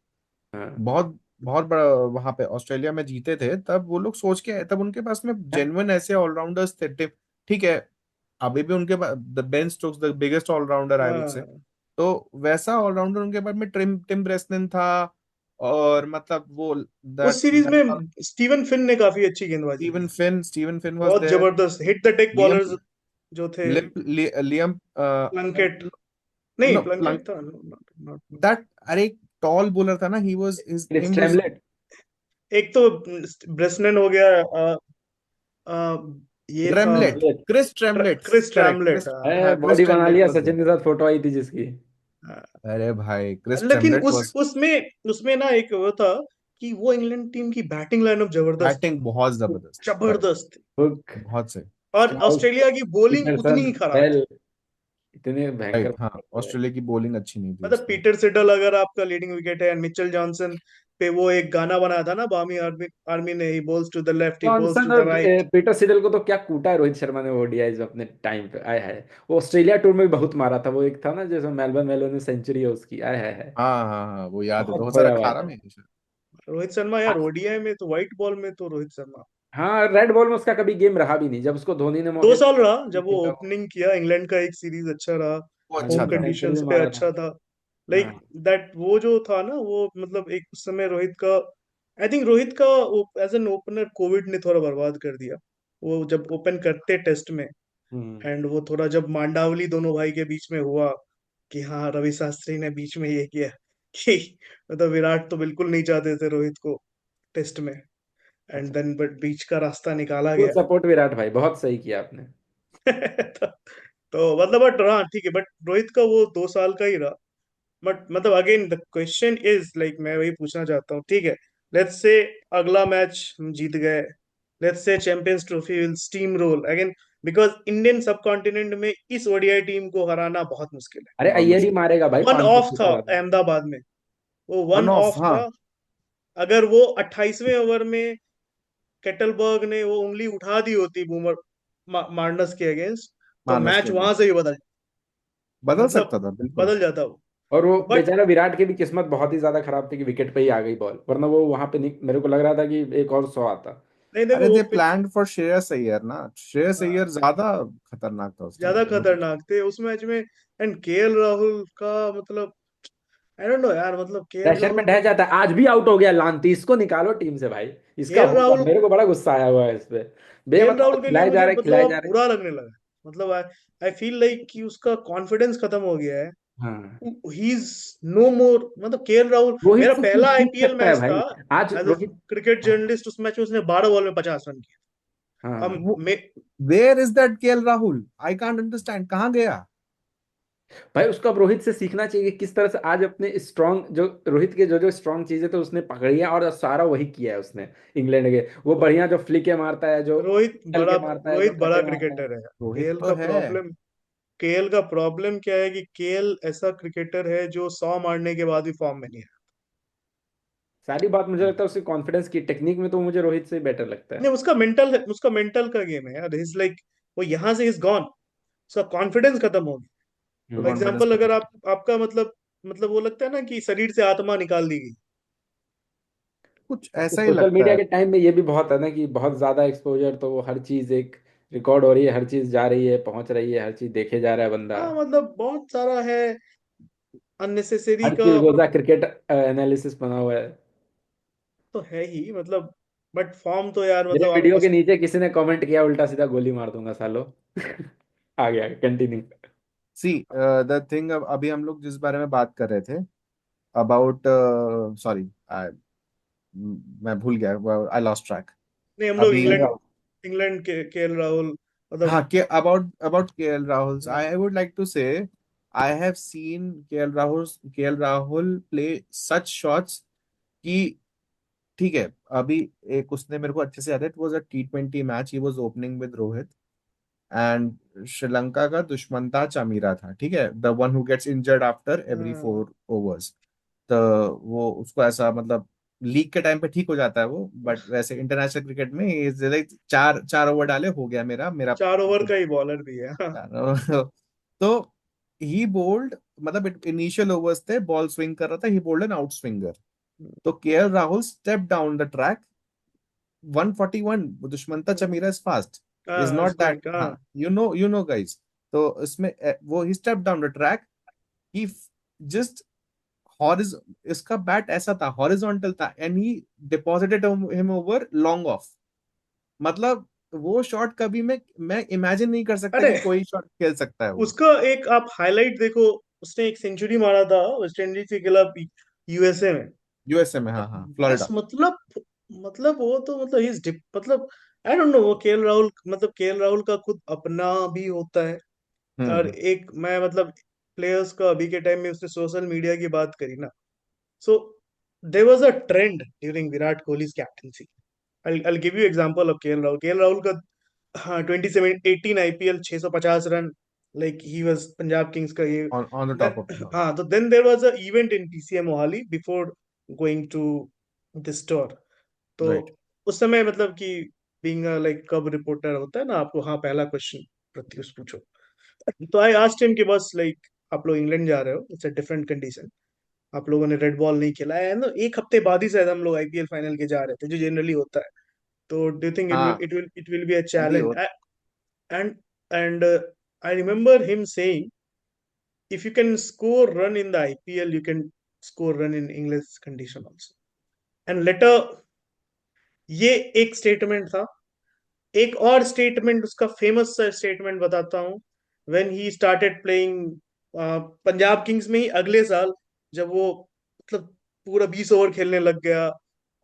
हाँ। बहुत बहुत बड़ा वहां पे ऑस्ट्रेलिया में जीते थे, तब वो लोग सोच के आए, तब उनके पास में जेन्युइन ऐसे ऑलराउंडर्स थे। ठीक है, अभी भी उनके पास the Ben Stokes the biggest allrounder I would say. हाँ। तो वैसा ऑलराउंडर उनके पास में टिम टिम ब्रेसनन था। और मतलब वो दैट उस सीरीज दैट में स्टीवन फिन ने काफी अच्छी गेंदबाजी की। स्टीवन फिन वाज बहुत देयर। जबरदस्त hit the deck Liam bowlers जो थे। लियम प्लंकेट, नहीं नो प्लंकेट था, not- दैट अरे एक टॉल बॉलर था ना, he was his Chris name was Tremlett. एक तो ब्रेसनन हो गया, अ, ये था Tremlett, Chris Tremlett. Chris correct, Tremlett. हाँ क्रिस बॉडी बना ट्रेमलेट लिया, वाज सचिन देयर। के साथ फोटो आई थी जिसकी। अरे भाई, क्रिस लेकिन ट्रेमलेट उस वाज उसमें उसमें ना एक वो था कि वो इंग्लैंड टीम की बैटिंग लाइनअप जबरदस्त थी। बैटिंग बहुत जबरदस्त। करेक्ट। जबरदस्त थी। हुक, बहुत सही। और स्ट्राउस, ऑस्ट्रेलिया की बॉलिंग उतनी पीटरसन, ही खराब थी। बेल, इतने भयंकर राइट, हाँ, bowler थे भाई। ऑस्ट्रेलिया की बॉलिंग अच्छी नहीं थी मतलब उसकी। पीटर सिडल अगर आपका लीडिंग विकेट है, मिचेल जॉनसन पे वो एक गाना बनाया था ना, बामी आर्मी आर्मी ने, he bowls to the left, he bowls Johnson to और द राइट। पीटर सिडल को तो क्या कूटा है रोहित शर्मा ने वो ओडीआईज में अपने टाइम पे, आया है। वो ऑस्ट्रेलिया टूर में भी बहुत मारा था, वो एक था ना जैसे मेलबर्न मेलो में सेंचुरी है उसकी, आया है। हाँ हाँ हाँ, वो याद है, बहुत 2018 खोया में शायद। रोहित शर्मा यार, ओडीआई में तो, व्हाइट बॉल में तो रोहित शर्मा हाँ रेड बॉल में उसका कभी गेम रहा भी नहीं, जब उसको धोनी ने दो मौके साल रहा, जब वो पे ओपनिंग किया इंग्लैंड का, एक सीरीज अच्छा रहा, वो होम अच्छा था। सेंचुरी कंडीशंस भी पे मारा था। अच्छा था। लाइक हाँ। दैट वो जो था ना वो मतलब एक उस समय रोहित का, आई थिंक रोहित का एज एन ओपनर कोविड ने थोड़ा बर्बाद कर दिया। वो जब ओपन करते टेस्ट में, हम्म। एंड वो थोड़ा जब मांडावली दोनों भाई के बीच में हुआ कि हाँ रवि शास्त्री ने बीच में ये किया कि मतलब विराट तो बिल्कुल नहीं चाहते थे रोहित को टेस्ट में, एंड अच्छा, देन बट बीच का रास्ता निकाला फुल गया। सपोर्ट विराट भाई, बहुत सही किया आपने। तो, तो मतलब बट हाँ ठीक है, बट रोहित का वो 2 साल का ही रहा। बट मतलब again the question is like मैं वही पूछना चाहता हूँ, ठीक है, लेट्स से अगला मैच हम जीत गए, let's say Champions Trophy will steamroll again, because Indian subcontinent में इस ओडीआई टीम को हराना बहुत मुश्किल अरे है। बहुत अय्यर ही मुश्किल। मारेगा भाई वन ऑफ था 500 रन। अहमदाबाद में, वो वन वन ऑफ, ऑफ हाँ। था। अगर वो 28वें ओवर में केटलबर्ग ने वो उंगली उठा दी होती बूमर मार्नस के अगेंस्ट, तो मानस के मैच वहां से अगेंस्ट ही बदल, बदल मतलब सकता था बिल्कुल। बदल जाता वो। और वो बट बेचारा विराट की भी किस्मत बहुत ही ज्यादा खराब थी कि विकेट पे ही आ गई बॉल, वरना वो वहां पे नहीं, मेरे को लग रहा था कि एक और 100 आता। नहीं देखो अरे वो they pitch, planned for Shreyas Iyer ना, श्रेयस अय्यर ज्यादा खतरनाक था उस टाइम ज्यादा पे रोहित। खतरनाक थे उस मैच में। एंड केएल राहुल का मतलब आई डोंट नो यार, मतलब केएल प्रेशर में राहुल ढह को, जाता है, आज भी आउट हो गया लांती, इसको निकालो टीम से भाई। इसका केएल होगा, राहुल मेरे को बड़ा गुस्सा आया हुआ है इस पे। केएल बेमतलब राहुल के लिए खिलाए जा मुझे रहे, मतलब खिलाए अब जा रहे। बुरा लगने लगा। मतलब आई आई फील लाइक कि उसका कॉन्फिडेंस खत्म हो गया है। हाँ। ही इज नो मोर, मतलब केएल राहुल रोहित मेरा से पहला सीख आईपीएल सकता है मैच था भाई। आज एज अ रोहित। क्रिकेट हाँ। जर्नलिस्ट। उस मैच में उसने 12 बॉल में 50 रन किया। अब हाँ where is that KL Rahul, I can't understand, कहाँ गया? भाई, उसको अब रोहित से सीखना चाहिए कि किस तरह से आज अपने स्ट्रॉन्ग, जो रोहित के जो जो स्ट्रॉन्ग चीजें तो उसने पकड़ी है और सारा वही किया है उसने। इंग्लैंड के वो बढ़िया जो फ्लिके मारता है, जो चल के मारता है, जो रोहित बड़ा कटे मारता है। क्रिकेटर है। रोहित केएल तो का है। प्रॉब्लम केएल का प्रॉब्लम क्या है कि केएल ऐसा क्रिकेटर है जो 100 मारने के बाद भी फॉर्म में नहीं है। सारी बात मुझे लगता है उसके कॉन्फिडेंस की, टेक्निक में तो मुझे रोहित से बेटर लगता है। नहीं उसका मेंटल का गेम है यार। इज लाइक वो यहाँ से इज गॉन, उसका कॉन्फिडेंस खत्म हो गया। फॉर कॉन्फिडेंस एग्जाम्पल अगर खत्म। आपका मतलब वो लगता है ना कि शरीर से आत्मा निकाल दी गई। कुछ तो ऐसा ही सोशल लगता मीडिया है। के टाइम में ये भी बहुत है ना कि बहुत ज्यादा एक्सपोजर, तो वो हर चीज एक रिकॉर्ड हो रही है, हर चीज जा रही है, पहुंच रही है, हर चीज देखे जा रहा है बंदा। हाँ मतलब बहुत सारा है अननेसेसरी हर का। चीज रोजा क्रिकेट एनालिसिस बना हुआ है। तो है ही मतलब, बट फॉर्म तो यार मेरे मतलब आप वीडियो के उस, नीचे किसी ने कमेंट किया, उल्टा सीधा गोली मार दूंगा सालो। आ गया कंटिन्यू। सी द थिंग, अभी हम लोग जिस बारे में बात कर रहे थे अबाउट, सॉरी, मैं भूल गया, आई लॉस्ट ट्रैक नहीं हम लोग अभी। इंग्लैंड के केएल राहुल मतलब, हाँ, के अबाउट केएल राहुल, हाँ, आई वुड लाइक टू से I have seen KL Rahul play such shots कि, ठीक है, अभी एक उसने मेरे को अच्छे से याद है, it was a T20 match, he was opening with Rohit and Sri Lanka का दुश्मन था चमीरा था, ठीक है, the one who gets injured after every हाँ, 4 ओवर्स। तो वो उसको ऐसा मतलब लीग के टाइम पे ठीक हो जाता है वो, बट वैसे इंटरनेशनल क्रिकेट में लाइक चार चार ओवर डाले, हो गया मेरा मेरा 4 ओवर का ही बॉलर भी है। हाँ, तो ही बोल्ड, मतलब इनिशियल ओवर्स थे, बॉल स्विंग कर रहा था, he bowled an outswinger. तो KL Rahul step down the track 141, Dushmantha Chameera is fast, is हाँ नॉट उसको दैट, निकाल, हाँ, हाँ, यू नो गाइस। तो इसमें वो he step down the track, he just हॉरिज इसका बैट ऐसा था, हॉरिजॉन्टल था, and he deposited him over long off. मतलब वो शॉट कभी मैं इमेजिन नहीं कर सकता अरे कि कोई शॉट खेल सकता है वो। उसका एक आप हाईलाइट देखो, उसने एक सेंचुरी मारा था वेस्ट इंडीज के खिलाफ यूएसए में। यूएसए में, हाँ हाँ, बस फ्लोरिडा। मतलब वो तो मतलब ही मतलब आई डोंट नो, वो केएल राहुल मतलब केएल राहुल का खुद अपना भी होता है। और हम्म। एक मैं मतलब प्लेयर्स का अभी के टाइम में उसने सोशल मीडिया की बात करी ना, so there was a trend during Virat Kohli's captaincy. I'll give you example of KL Rahul का, हाँ 2017-18 IPL 650 run, like he was Punjab Kings का ये। On the top of the. हाँ तो then there was a event in PCA Mohali before going to this tour. तो right. उस समय मतलब कि बीइंग लाइक कब रिपोर्टर होता है ना आपको, हाँ पहला क्वेश्चन प्रत्युष पूछो। तो आई आस्क्ड हिम कि बस लाइक आप लोग इंग्लैंड जा रहे हो, इट्स अ डिफरेंट कंडीशन, आप लोगों ने रेड बॉल नहीं खेला है ना, एक हफ्ते बाद ही शायद हम लोग आईपीएल फाइनल के जा रहे थे जो जनरली होता है। तो डू यू थिंक हाँ, इट विल बी अ अभी challenge? And and I remember him saying if you can score run in the IPL, you can score run in English condition also. And later, ये एक statement था. एक और statement, उसका famous statement बताता हूँ. When he started playing Punjab Kings में ही अगले साल, जब वो मतलब पूरा 20 ओवर खेलने लग गया,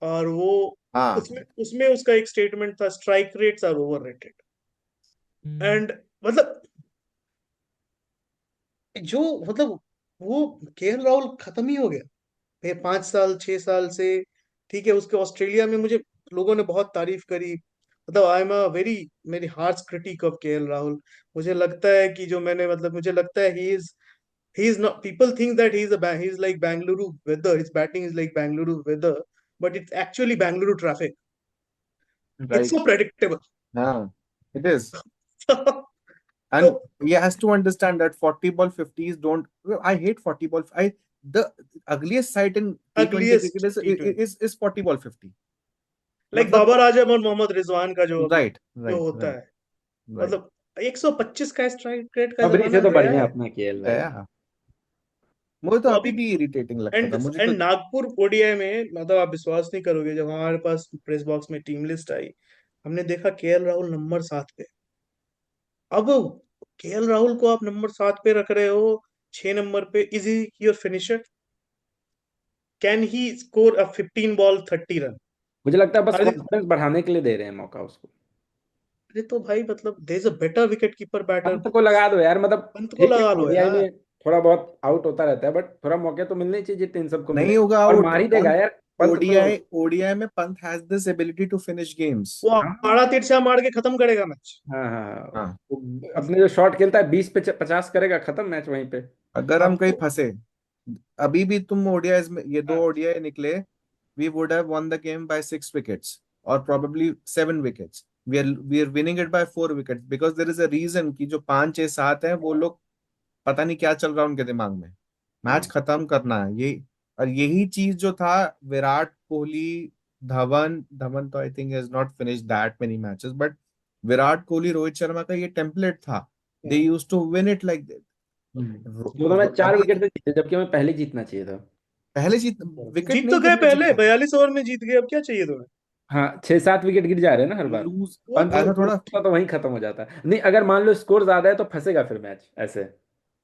और वो हाँ उसमें उसमें उसका एक स्टेटमेंट था, strike rates are overrated. And मतलब जो मतलब वो केएल राहुल खत्म ही हो गया. ये 5 साल 6 साल से, ठीक है, उसके ऑस्ट्रेलिया में मुझे लोगों ने बहुत तारीफ करी. मतलब I am a very harsh critic of KL Rahul. मुझे लगता है कि जो मैंने मतलब मुझे लगता है he is not, people think that he is like Bengaluru weather, his batting is like Bengaluru weather, but it's actually Bengaluru traffic. It's right. So predictable. हाँ, इट इज. तो And he has to understand that 40 ball 50s don't. I hate 40 ball. The ugliest sight in T20 cricket ugliest is T20, is is 40 ball 50. Like मतलब बाबर आजम और मोहम्मद रिजवान का जो अभी right जो right होता right है, राइट. मतलब 125 का स्ट्राइक रेट का खबरी से जमाना तो गया बढ़िया है. अपना केएल भाई. गया. मुझे तो तो अभी अभी भी इरिटेटिंग लगता एंड था मुझे तो. एंड नागपुर ओडीआई में, मतलब आप विश्वास नहीं करोगे, जब हमारे पास प्रेस बॉक्स में टीम लिस्ट आई, हमने देखा केएल राहुल नंबर 7 पे. अब केएल राहुल को आप नंबर 7 पे रख रहे हो, 6 नंबर पे. Is he your finisher? Can he score a 15 ball 30 run? मुझे लगता है बस हार्दिक, कॉन्फिडेंस बढ़ाने के लिए दे रहे हैं मौका उसको. अरे तो भाई मतलब there is a better wicket keeper batter. Pant को लगा दो यार, मतलब पंत को ठीक है लगा लो ओडीआई यार. में थोड़ा बहुत आउट होता रहता है, बट थोड़ा मौके तो मिलने चाहिए जितने इन सबको मिले. नहीं होगा और आउट मार ही देगा पंत. यार. पंत तो. ओडीआई में Pant has this ability to finish games. वो हाँ आड़ा तिरछा मार के खत्म करेगा मैच. हाँ हाँ. हाँ. वो अपने जो शॉट खेलता है 20 पे 50 करेगा, खत्म मैच वहीं पे. अगर हम कहीं आपको फंसे, अभी भी तुम ओडीआई में ये दो हाँ, ओडीआई निकले, we would have won the game by 6 wickets or probably 7 wickets. We are winning it by 4 wickets because there is a reason कि जो 5 6 7 है वो लोग पता नहीं क्या चल रहा है उनके दिमाग में. मैच हम्म. खत्म करना है ये. और यही चीज जो था, विराट कोहली, धवन धवन तो I think has not finish that many matches, but Virat Kohli Rohit Sharma का ये टेम्पलेट था. दे हाँ. Used to win it like that. दोनों में 4 विकेट अभी से जीते, जबकि हमें पहले जीतना चाहिए था. पहले जीत, विकेट जीत तो नहीं गए गिरने पहले, चाहिए. 42 ओवर में जीत गए, अब क्या चाहिए तुम्हें? हाँ, 6-7 विकेट गिर जा रहे हैं ना हर बार. लूज वो पंत ऐसा थोड़ा. तो वहीं खत्म हो जाता है. नहीं, अगर मान लो स्कोर ज्यादा है तो फंसेगा फिर मैच ऐसे.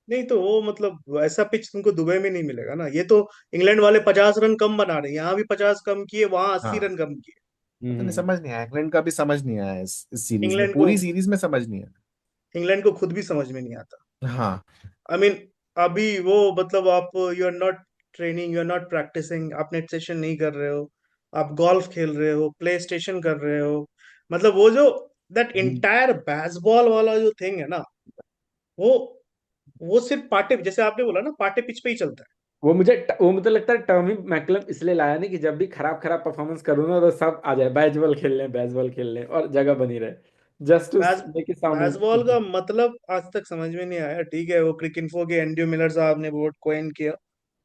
नहीं तो वो मतलब ऐसा पिच तुमको दुबई में नहीं मिलेगा ना. ये तो इंग्लैंड वाले 50 रन कम बना रहे हैं, यहाँ भी 50 कम किए, वहां 80 हाँ, रन कम किए. पता नहीं, हम्म. समझ नहीं आया इंग्लैंड का भी, समझ नहीं आया इस सीरीज में, इंग्लैंड को पूरी सीरीज में समझ नहीं इंग्लैंड को खुद भी समझ में नहीं आता. आया. हाँ. आई मीन अभी वो मतलब आप, you are not training, you are not practising, आप नेट सेशन नहीं कर रहे हो, आप गोल्फ खेल रहे हो, प्ले स्टेशन कर रहे हो. मतलब वो जो दैट इंटायर बैसबॉल वाला जो थिंग है ना, वो वो सिर्फ पार्टे, जैसे आपने बोला ना, पार्टे पिच पे ही चलता है. वो मुझे लगता है टर्मी मैकलम इसलिए लाया नहीं कि जब भी खराब खराब परफॉर्मेंस करूँ ना तो सब आ जाए बैट बॉल खेल लें और जगह बनी रहे. Just to baz make it sound Bazball का इंटरेस्टिंग. मतलब आज तक समझ में नहीं आया. ठीक है, वो क्रिक इन्फो के एंड्रयू मिलर साहब ने वोट कोइन किया.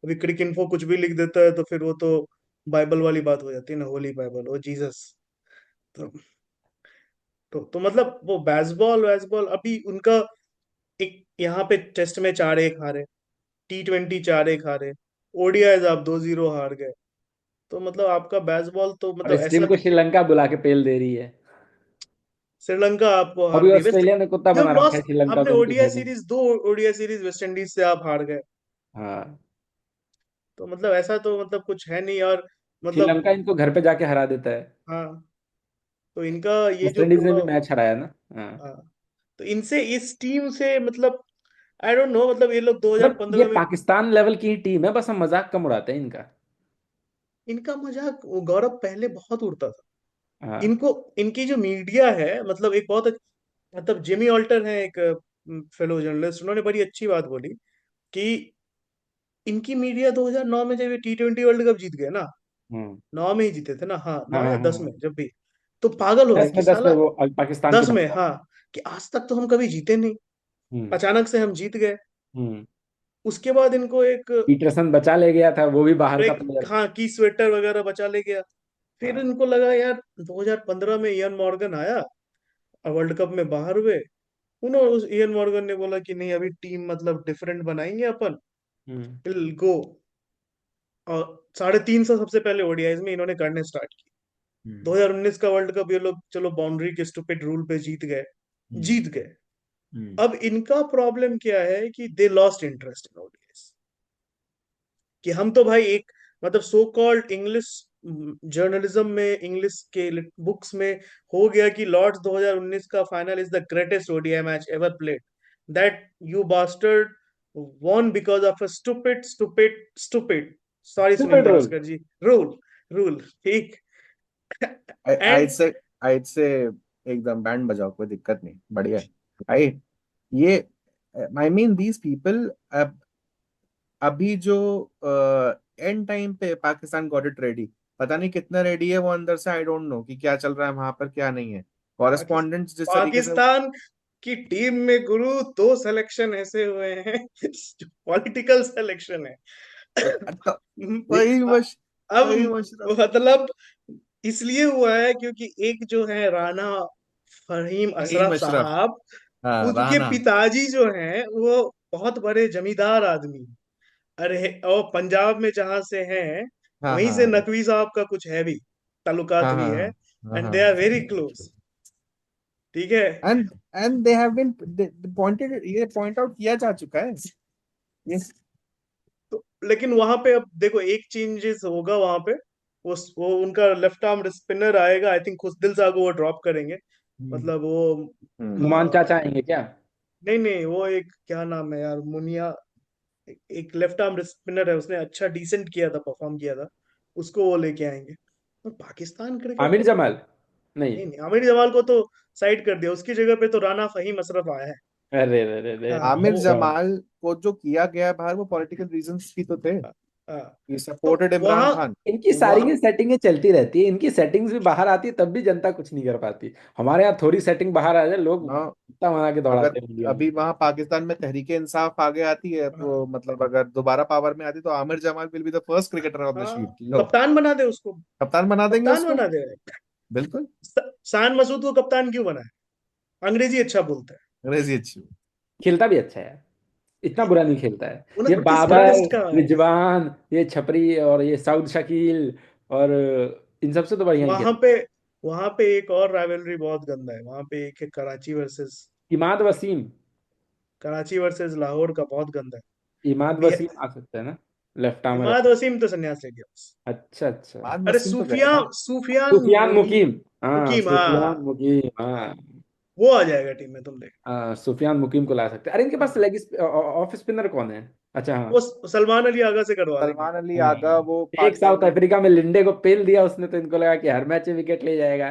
अभी क्रिक इन्फो कुछ भी लिख देता है तो फिर वो तो बाइबल वाली बात हो जाती है ना, होली बाइबल, ओ जीसस. तो तो मतलब वो बैसबॉल बैसबॉल अभी उनका एक यहाँ पे टेस्ट में 4-1 हारे, T20 4-1 हारे, ओडीआई आप 2-0 हार गए. तो मतलब आपका बैसबॉल तो और मतलब इस टीम ऐसा को भी. श्रीलंका बुला के पेल दे रही है. श्रीलंका आपको हार अभी दी. वेस्ट ऑस्ट्रेलिया ने कुत्ता यू बना हैव रखा है लॉस्ट. श्रीलंका आपने को उनकी ODI bowling. Series, 2 ODI series West Indies से आप हार गए. हाँ. तो मतलब ऐसा तो मतलब कुछ है नहीं. और मतलब श्रीलंका इनको घर पे जाके हरा देता है. हाँ, तो इनका ये वेस्ट जो इंडीज ने पूरा, भी मैच हराया ना. हाँ. हाँ, तो इनसे इस टीम से मतलब आई डोंट नो, मतलब ये लोग मतलब ये 2015 में. पाकिस्तान लेवल की ही टीम है, बस हम मजाक कम उड़ाते हैं इनका. इनका मजाक वो गौरव पहले बहुत उड़ता था. हाँ. इनको इनकी जो मीडिया है, मतलब एक बहुत मतलब जिमी ऑल्टर है एक फेलो जर्नलिस्ट, उन्होंने बड़ी अच्छी बात बोली कि इनकी मीडिया 2009 में जब ये T20 वर्ल्ड कप जीत गए ना, हम्म. 9 में ही जीते थे ना, हाँ हाँ 9 या हाँ 10 में हाँ. जब भी, तो पागल हो गए दस कि में दस में साला वो पाकिस्तान की 10 बात में, है. हाँ, कि आज तक तो हम कभी जीते नहीं, हम्म. अचानक से हम जीत गए. हम्म. उसके बाद इनको एक पीटरसन बचा ले गया था, वो भी बाहर का ब्रेक, प्लेयर. हाँ, की स्वेटर वगैरह बचा ले गया. फिर हाँ. इनको लगा यार 2015 में इयन मॉर्गन आया, वर्ल्ड कप में बाहर हुए, उन्होंने इयन मॉर्गन ने बोला कि नहीं, अभी टीम मतलब डिफरेंट बनाएंगे अपन, हम्म। Will go. और 350 सबसे पहले ओडीआईज में इन्होंने करने स्टार्ट की। हम्म। 2019 का वर्ल्ड कप ये लोग चलो बाउंड्री के स्टूपिड रूल पे जीत गए, हम्म। जीत गए। हम्म। अब इनका प्रॉब्लम क्या है कि they lost interest in ODIs. कि हम तो भाई एक मतलब सो कॉल्ड इंग्लिश जर्नलिज्म में, इंग्लिश के बुक्स में हो गया कि लॉर्ड्स 2019 का final is the greatest ODI match ever played, that you bastard won because of a stupid, sorry Sunil super role. Gavaskar ji, rule, rule, ठीक। आइड एंड से आइड से एकदम बैंड बजाओ, कोई दिक्कत नहीं, बढ़िया है भाई। ये आई मीन दीज पीपल, अभी जो एंड टाइम पे पाकिस्तान गॉट इट रेडी, पता नहीं कितना रेडी है वो अंदर से, आई डोंट नो कि क्या चल रहा है वहां पर क्या नहीं है। कॉरेस्पॉन्डेंट्स जिस तरीके से पाकिस्तान की टीम में गुरु दो सिलेक्शन ऐसे हुए हैं जो पॉलिटिकल सिलेक्शन है। तो वही मश अब वही मशरफ मतलब इसलिए हुआ है क्योंकि एक जो है राणा फहीम वही अशरफ मशरफ। साहब, हाँ, उनके राना। पिताजी जो हैं वो बहुत बड़े जमींदार आदमी। अरे और पंजाब में जहां से हैं, हाँ वहीं से हाँ नकवी साहब का कुछ है भी, ताल्लुकात हाँ भी हाँ है। हाँ एंड हाँ। दे आर वेरी क्लोज, ठीक है। And they have been pointed, ये पॉइंट आउट किया जा चुका है ये। तो लेकिन वहां पे अब देखो एक चेंजेस होगा वहां पे। वो उनका लेफ्ट आर्म स्पिनर आएगा, आई थिंक खुशदिल साहब को वो ड्रॉप करेंगे। हम्म। मतलब वो नुमान चाचा आएंगे क्या? नहीं नहीं, वो एक क्या नाम है यार, मुनिया, एक लेफ्ट आर्म स्पिनर है, उसने अच्छा डिसेंट किया था, परफॉर्म किया था, उसको वो लेके आएंगे। तो पाकिस्तान क्रिकेट आमिर में तो जमाल? नहीं। नहीं नहीं, आमिर जमाल को तो साइड कर दिया, उसकी जगह पे तो राना फहीम अशरफ आया है। अरे अरे अरे अरे, हाँ आमिर वो, जमाल को जो किया गया बाहर, वो पॉलिटिकल रीजंस भी तो थे। हाँ, हाँ। ही तो सपोर्टेड इमरान वहाँ खान। इनकी सारी वहाँ की सेटिंगें चलती रहती है, इनकी सेटिंग्स भी बाहर आती है तब भी जनता कुछ नहीं कर पाती। हमारे यहाँ थोड़ी सेटिंग बाहर आ जाए, लोग ना, इतना बना के अगर दौड़ाते हैं इंडिया में। अभी वहां पाकिस्तान में तहरीके इंसाफ आगे आती है, हाँ, तो मतलब अगर दोबारा पावर में आती तो Aamir Jamal will be the first cricketer on the sheet. हाँ, लो, कप्तान बना दे उसको, कप्तान बना देंगे कप्तान उसको। बना दे। बिल्कुल। शान मसूद को कप्तान क्यों बनाया? अंग्रेजी अच्छा बोलता है। अंग्रेजी अच्छी। खेलता भी अच्छा है, इतना बुरा नहीं खेलता है। ये किस बाबर, जर्नलिस्ट का है? रिजवान, ये छपरी और ये साउद शकील और इन सबसे तो बढ़िया ही वहां खेलता पे वहां पे एक और राइवलरी बहुत गंदा है, वहां पे एक है कराची वर्सेस, है। इमाद वसीम। लाहौर का बहुत गंदा है। इमाद बिहा- वसीम आ सकता है ना, लेफ्ट आर्मर इमाद है। वसीम तो संन्यास ले गया बस। अच्छा अच्छा। बाद अरे वसीम तो गया था। सुफियान सुफियान मुकीम। हाँ मुकीम, सुफियान हाँ, मुकीम, हाँ। वो आ जाएगा टीम में, तुम देख। सुफियान मुकीम को ला सकते हैं। अरे इनके पास हाँ, लेग ऑफ स्पिनर कौन है? अच्छा वो हाँ। सलमान अली आगा से करवा देंगे। सलमान अली आगा, हाँ, वो एक साउथ वो अफ्रीका में लिंडे को पेल दिया उसने, तो इनको लगा कि हर मैच में विकेट ले जाएगा।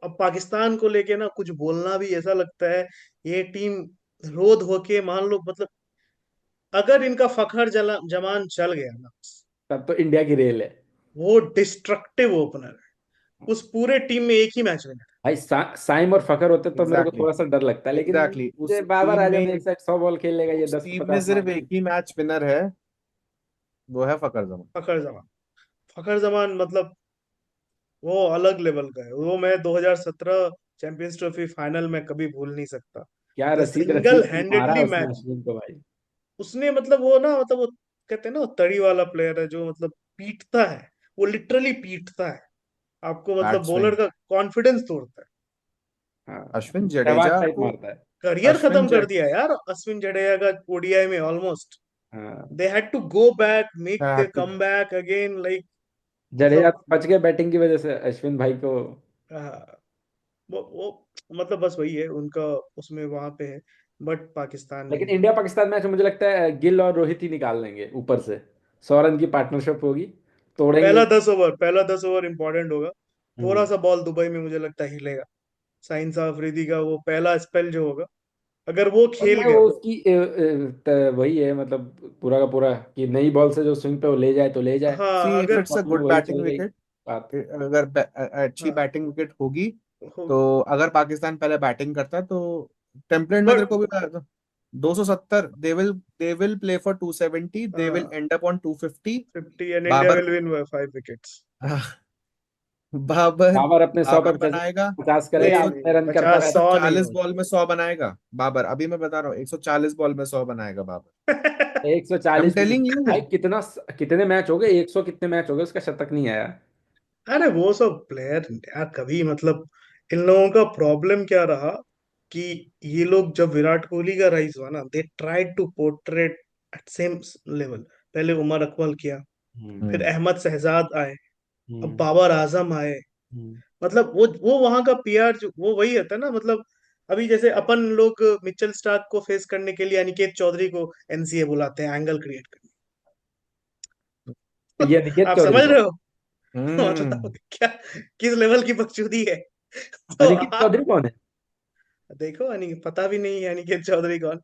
अब पाकिस्तान को लेके ना कुछ बोलना भी ऐसा लगता है, ये टीम रो धो के मान लो, मतलब अगर इनका फखर जमान चल गया ना, तब तो इंडिया की रेल है। वो डिस्ट्रक्टिव ओपनर है, उस पूरे टीम में एक ही मैच विनर। भाई साइम और फकर होते तो मेरे को एग्जैक्टली थोड़ा सा डर लगता है, लेकिन एग्जैक्टली ये उस बाबर टीम आजम में एक साइड 100 बॉल खेल लेगा, ये उस 10 टीम में 50 मार सिर्फ एक ही मैच विनर है, वो है फकर जमान। फखर जमान, फखर जमान मतलब वो अलग लेवल का है। वो मैं 2017 चैंपियंस ट्रॉफी फाइनल में कभी भूल नहीं सकता। क्या द रसीद सिंगल रसीद मारा हैंडेडली उसने मैच अश्विन को भाई। उसने, मतलब वो ना, मतलब वो कहते हैं ना, वो तड़ी वाला प्लेयर है जो मतलब पीटता है, वो लिटरली पीटता है आपको, मतलब बैट बॉलर स्विंग। का कॉन्फिडेंस तोड़ता है। हाँ, अश्विन सहवाग जडेजा टाइप को मारता है। करियर अश्विन खत्म कर जड दिया यार अश्विन जडेजा का ओडीआई में ऑलमोस्ट। हाँ। They had to go back, make have the to. Come back again, like Jadeja मतलब तो बच गए बैटिंग की वजह से, अश्विन भाई को। हाँ, वो मतलब बस वही है उनका, उसमें वहां पे है, बट पाकिस्तान लेकिन नहीं। इंडिया पाकिस्तान मैच में मुझे लगता है गिल और रोहित ही निकाल लेंगे ऊपर से। 100 रन की पार्टनरशिप होगी, तोड़ेंगे। पहला 10 ओवर इंपॉर्टेंट होगा। थोड़ा हम्म। सा बॉल दुबई में मुझे लगता है हिलेगा, साइंस अफरीदी का वो पहला स्पेल जो होगा, अगर वो और खेल मैं वो गया। उसकी वही है मतलब पूरा का पूरा कि नई बॉल से जो स्विंग पे वो ले जाए तो ले जाए। सी हाँ इफ अगर, इट्स अ फॉर्म में गुड वही बैटिंग चल गई विकेट, बात। अगर अच्छी हाँ बैटिंग विकेट होगी, हो, तो अगर पाकिस्तान पहले बैटिंग करता तो टेम्पलेट में तेरे बट को भी बता दूं, 270, they will play for 270, they will हाँ, end up on 250। 50 and India Babar will win by 5 wickets. Babar Babar अपने 100 पे बाबर बनाएगा। 50 नहीं करेगा, एक सौ अपने रन करता पचास एक रहता सौ सौ नहीं चालीस हो बॉल में 100 बनाएगा बाबर, अभी मैं बता रहा हूँ 140 बॉल में 100 बनाएगा बाबर। है। आई एम 140 टेलिंग भाई, यू। कितना, कितने मैच हो गए, 100 कितने मैच हो गए उसका शतक नहीं आया। अरे वो सब प्लेयर यार कभी मतलब इन लोगों का प्रॉब्लम क्या रहा कि ये लोग जब विराट कोहली का राइज हुआ ना they tried to portrait at same level. पहले उमर अकमल किया, हम्म। फिर हम्म। अहमद शहजाद आए, अब हम्म। बाबर आजम आए। हम्म। मतलब वो वहां का पीआर जो वो वही होता है ना। मतलब अभी जैसे अपन लोग मिचेल स्टार्क को फेस करने के लिए अनिकेत चौधरी को एनसीए बुलाते हैं एंगल क्रिएट करने। ये निकेत आप चौधरी समझ को, रहे हो? हम्म। मतलब क्या किस लेवल की बकचोदी है। तो अनिकेत आप चौधरी कौन है? देखो पता भी नहीं है अनिकेत चौधरी कौन।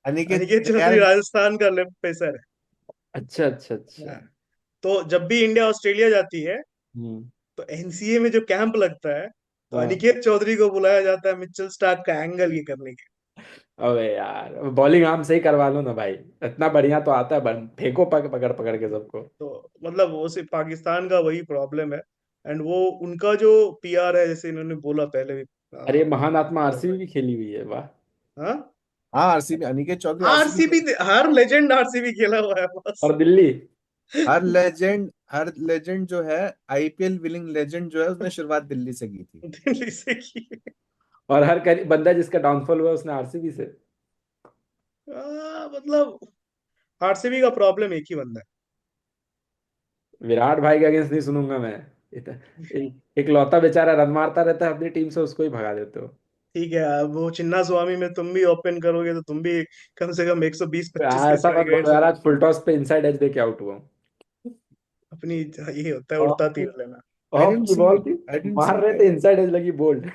अनिकेत अनिकेत यार। चौधरी राजस्थान का लेफ्ट पेसर अच्छा अच्छा है। अच्छा। हाँ। तो जब भी इंडिया ऑस्ट्रेलिया जाती है हम्म। तो एनसीए में जो कैंप लगता है तो हाँ। अनिकेत चौधरी को बुलाया जाता है मिचेल स्टार्क का एंगल ये करने के। अबे यार, बॉलिंग आर्म से ही करवा लो ना भाई, इतना बढ़िया तो आता है, फेंको पकड़ पकड़ के सबको। तो मतलब वो सिर्फ पाकिस्तान का वही प्रॉब्लम है। एंड वो उनका जो पीआर है जैसे इन्होंने बोला पहले भी। अरे महान आत्मा आरसीबी भी खेली हुई है, वाह। हाँ हाँ RCB, Aniket Chaudhary RCB RCB हर लेजेंड आरसीबी खेला हुआ है बस। और दिल्ली। हर लेजेंड जो है, आईपीएल विनिंग लेजेंड जो है, उसने शुरुआत दिल्ली से की थी। दिल्ली से की। और हर बंदा जिसका डाउनफॉल हुआ उसने आरसीबी से। मतलब आरसीबी का प्रॉब्लम एक ही बंदा विराट भाई के अगेंस्ट नहीं सुनूंगा मैं। एक लौता बेचारा रन मारता रहता है अपनी टीम से, उसको ही भगा देते हो। है। ठीक है अब वो चिन्ना स्वामी में तुम भी ओपन करोगे तो तुम भी कम से कम 120-25 के ऐसा स्ट्राइक मत रेट बोलो से यार, आज फुल टॉस पे इनसाइड एज देके आउट हुआ हूँ। अपनी ये होता है उड़ता ऑफ तीर लेना। आई ऑफ डेंट की सी बॉल इट, थी, आई डेंट सी मार रहे थे, दैट। इनसाइड एज लगी, बोल्ड।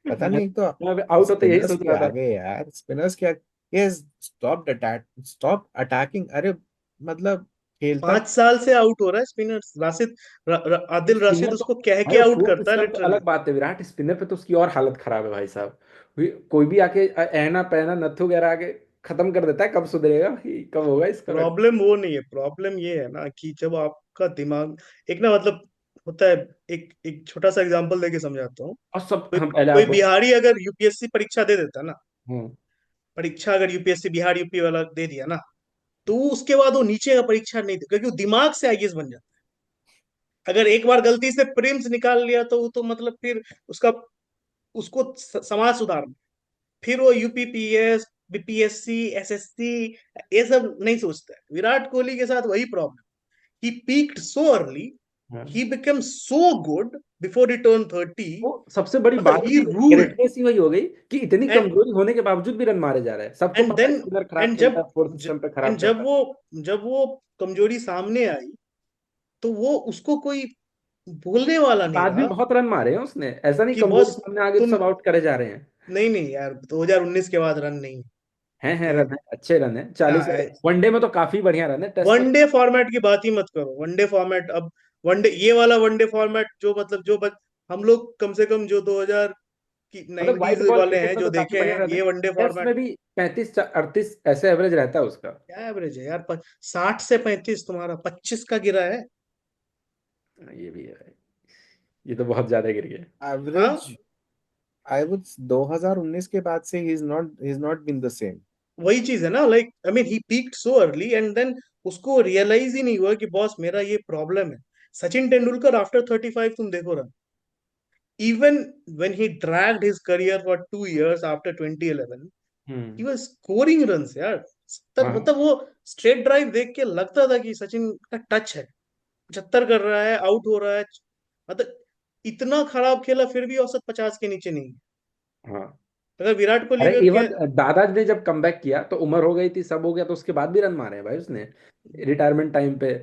पता मैं नहीं, एक तो मैं आउट होते यही स्पिनर्स सोच भी रहा आ था। गए यार, स्पिनर्स क्या। ये स्टॉप अटैकिंग, अरे मतलब खेलता। 5 साल से आउट हो रहा है स्पिनर्स राशिद आदिल राशिद स्पिनर तो उसको कह भाई, के वो आउट फोर्थ करता है स्पिनर तो लिटरली। अलग बात है, विराट स्पिनर पे तो उसकी और हालत खराब है भाई साहब। कोई भी आके ऐना पैना नथु वगैरह आके खत्म कर देता है, कब सुधरेगा भाई, कब होगा इसका बेटा। प्रॉब्लम वो नहीं है, प्रॉब्लम ये है ना कि जब आपका दिमाग एक ना मतलब होता है। एक एक छोटा सा एग्जांपल देके समझाता हूँ। और सब, कोई हम पहले आप कोई बिहारी अगर यूपीएससी परीक्षा दे देता ना, हम्म। परीक्षा अगर यूपीएससी बिहार यूपी वाला दे दिया ना, तो उसके बाद वो नीचे का परीक्षा नहीं दे क्योंकि वो दिमाग से आईएएस बन जाता है। अगर एक बार गलती से प्रीलिम्स निकाल लिया तो वो तो मतलब फिर उसका उसको समाज सुधारना, फिर वो यूपीपीएस बीपीएससी एसएससी ये सब नहीं सोचता है। विराट कोहली के साथ वही प्रॉब्लम। ही पीक्ड सो अर्ली, हाँ। He become so good before he turn 30। वो सबसे बड़ी मतलब बात ही उसकी रूल्ड। ग्रेटनेस ही वही हो गई कि इतनी एंड कमजोरी होने के बावजूद भी रन मारे जा रहे हैं, सबको एंड पता है देन स्पिनर खराब एंड खेलता जब है, फोर्थ सिस्टम पे एंड खराब करता है। जब वो कमजोरी सामने आई तो वो उसको कोई बोलने वाला नहीं बाद भी रहा बहुत रन मारे हैं उसने, ऐसा नहीं कि कमजोरी बॉस सामने आगे तो तुम। सब आउट करे जा रहे हैं। नहीं नहीं यार 2019 के बाद रन नहीं हैं है। रन है, अच्छे रन है, 40। वनडे में तो काफी बढ़िया रन है, टेस्ट में। वनडे फॉर्मेट की बात ही मत करो। वनडे फॉर्मेट अब वनडे ये वाला वनडे फॉर्मेट जो मतलब हम लोग कम से कम जो 2000 की मतलब व्हाइट 90s बॉल वाले क्रिकेट हैं में जो तो काफी देखे बढ़िया हैं रन है। ये वनडे टेस्ट फॉर्मेट। में भी 35 38 ऐसे एवरेज रहता है उसका। क्या एवरेज है यार 60 से 35 तुम्हारा 25 का गिरा है। ये भी है, ये तो बहुत ज्यादा गिर गया। एवरेज, हाँ आई वुड 2019 के बाद से he is not been the same. वही चीज है ना। Like I mean he peaked so early and then उसको रियलाइज ही नहीं हुआ कि बॉस मेरा ये प्रॉब्लम है। सचिन तेंदुलकर आफ्टर 35 तुम देखो रहा, even when he dragged his career for 2 years after 2011 he hmm. was scoring runs यार। हाँ। मतलब वो स्ट्रेट ड्राइव देख के लगता था कि सचिन का टच है। 75 कर रहा है आउट हो रहा है। मतलब इतना खराब खेला फिर भी औसत 50 के नीचे नहीं है। हाँ। अगर विराट कोहली अरे अगर इवन दादा ने जब कमबैक किया तो उम्र हो गई थी, सब हो गया, तो उसके बाद भी रन मारे हैं भाई उसने, रिटायरमेंट टाइम पे।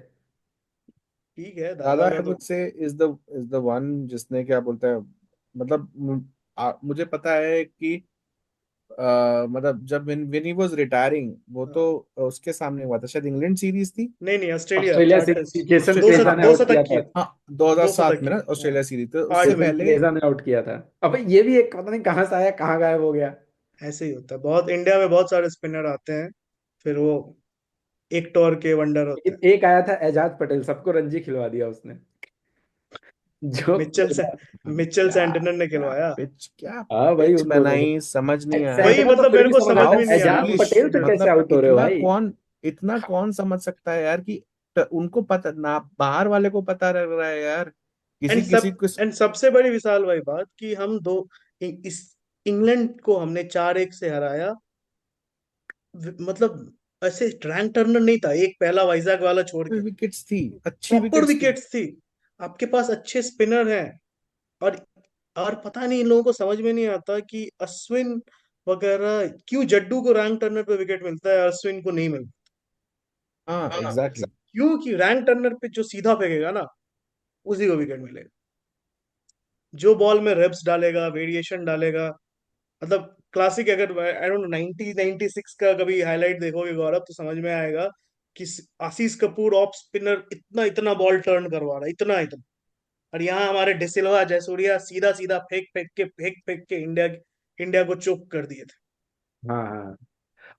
ठीक है दादा दादा का आई तो। Would say is the one जिसने क्या बोलते हैं, मतलब मुझे पता है कि मतलब जब विन ही वाज रिटायरिंग, वो तो हाँ। उसके सामने हुआ था, शायद इंग्लैंड सीरीज थी। नहीं नहीं ऑस्ट्रेलिया ऑस्ट्रेलिया से चार्टर्स। जेसन दो क्रेजा शत ने दो आउट किया शतक था। किए। हाँ दो 2007 शतक में ना किए हाँ। ऑस्ट्रेलिया सीरीज, तो उससे 8 विकेट। जेसन पहले। क्रेजा ने आउट किया था। अब ये भी एक पता नहीं कहाँ से आया, कहाँ गायब हो गया। ऐसे ही होता है बहुत इंडिया में बहुत सारे स्पिनर आते हैं फिर वो एक टॉर के वंडर होते लेकिन हैं। एक आया था एजाज पटेल, सबको रणजी खिलवा दिया उसने। जो मिचेल से मिचेल क्या सैंटनर ने क्या खिलवाया। क्या हाँ भाई पिच उनको तो बनाई, समझ नहीं आया। वही सेंटनर तो मतलब फिर मेरे भी को समझ समझ आता, हाउ में नहीं आया एजाज कि फुलिश, पटेल से कैसे मतलब आउट हो रहे हो भाई। इतना कौन समझ सकता है यार कि उनको पता ना, बाहर वाले को पता लग रहा है यार, किसी किसी को। एंड सबसे बड़ी विशाल भाई बात कि हम दो इस इंग्लैंड को हमने 4-1 से हराया। मतलब ऐसे रैंक टर्नर नहीं था, एक पहला वाइजैक वाला छोड़ के विकेट्स थी, अच्छी प्रॉपर विकेट्स थी। विकेट्स थी। आपके पास अच्छे स्पिनर हैं। और और पता नहीं इन लोगों को समझ में नहीं आता कि अश्विन वगैरह क्यों जड्डू को रैंक टर्नर पे विकेट मिलता है, अश्विन को नहीं हाँ मिलता। एग्जैक्टली। क्योंकि रैंक टर्नर पे जो सीधा फेंकेगा ना, उसी को विकेट मिलेगा। जो बॉल में रेप्स डालेगा, वेरिएशन डालेगा। मतलब क्लासिक, अगर आई डोंट नो 1996 का कभी हाईलाइट देखोगे गौरव, तो समझ में आएगा कि आशीष कपूर ऑफ स्पिनर इतना इतना बॉल टर्न करवा रहा है, इतना इतना। और यहाँ हमारे डिसिल्वा जयसूर्या सीधा सीधा फेंक फेंक के इंडिया को चोक कर दिए थे। हाँ हाँ।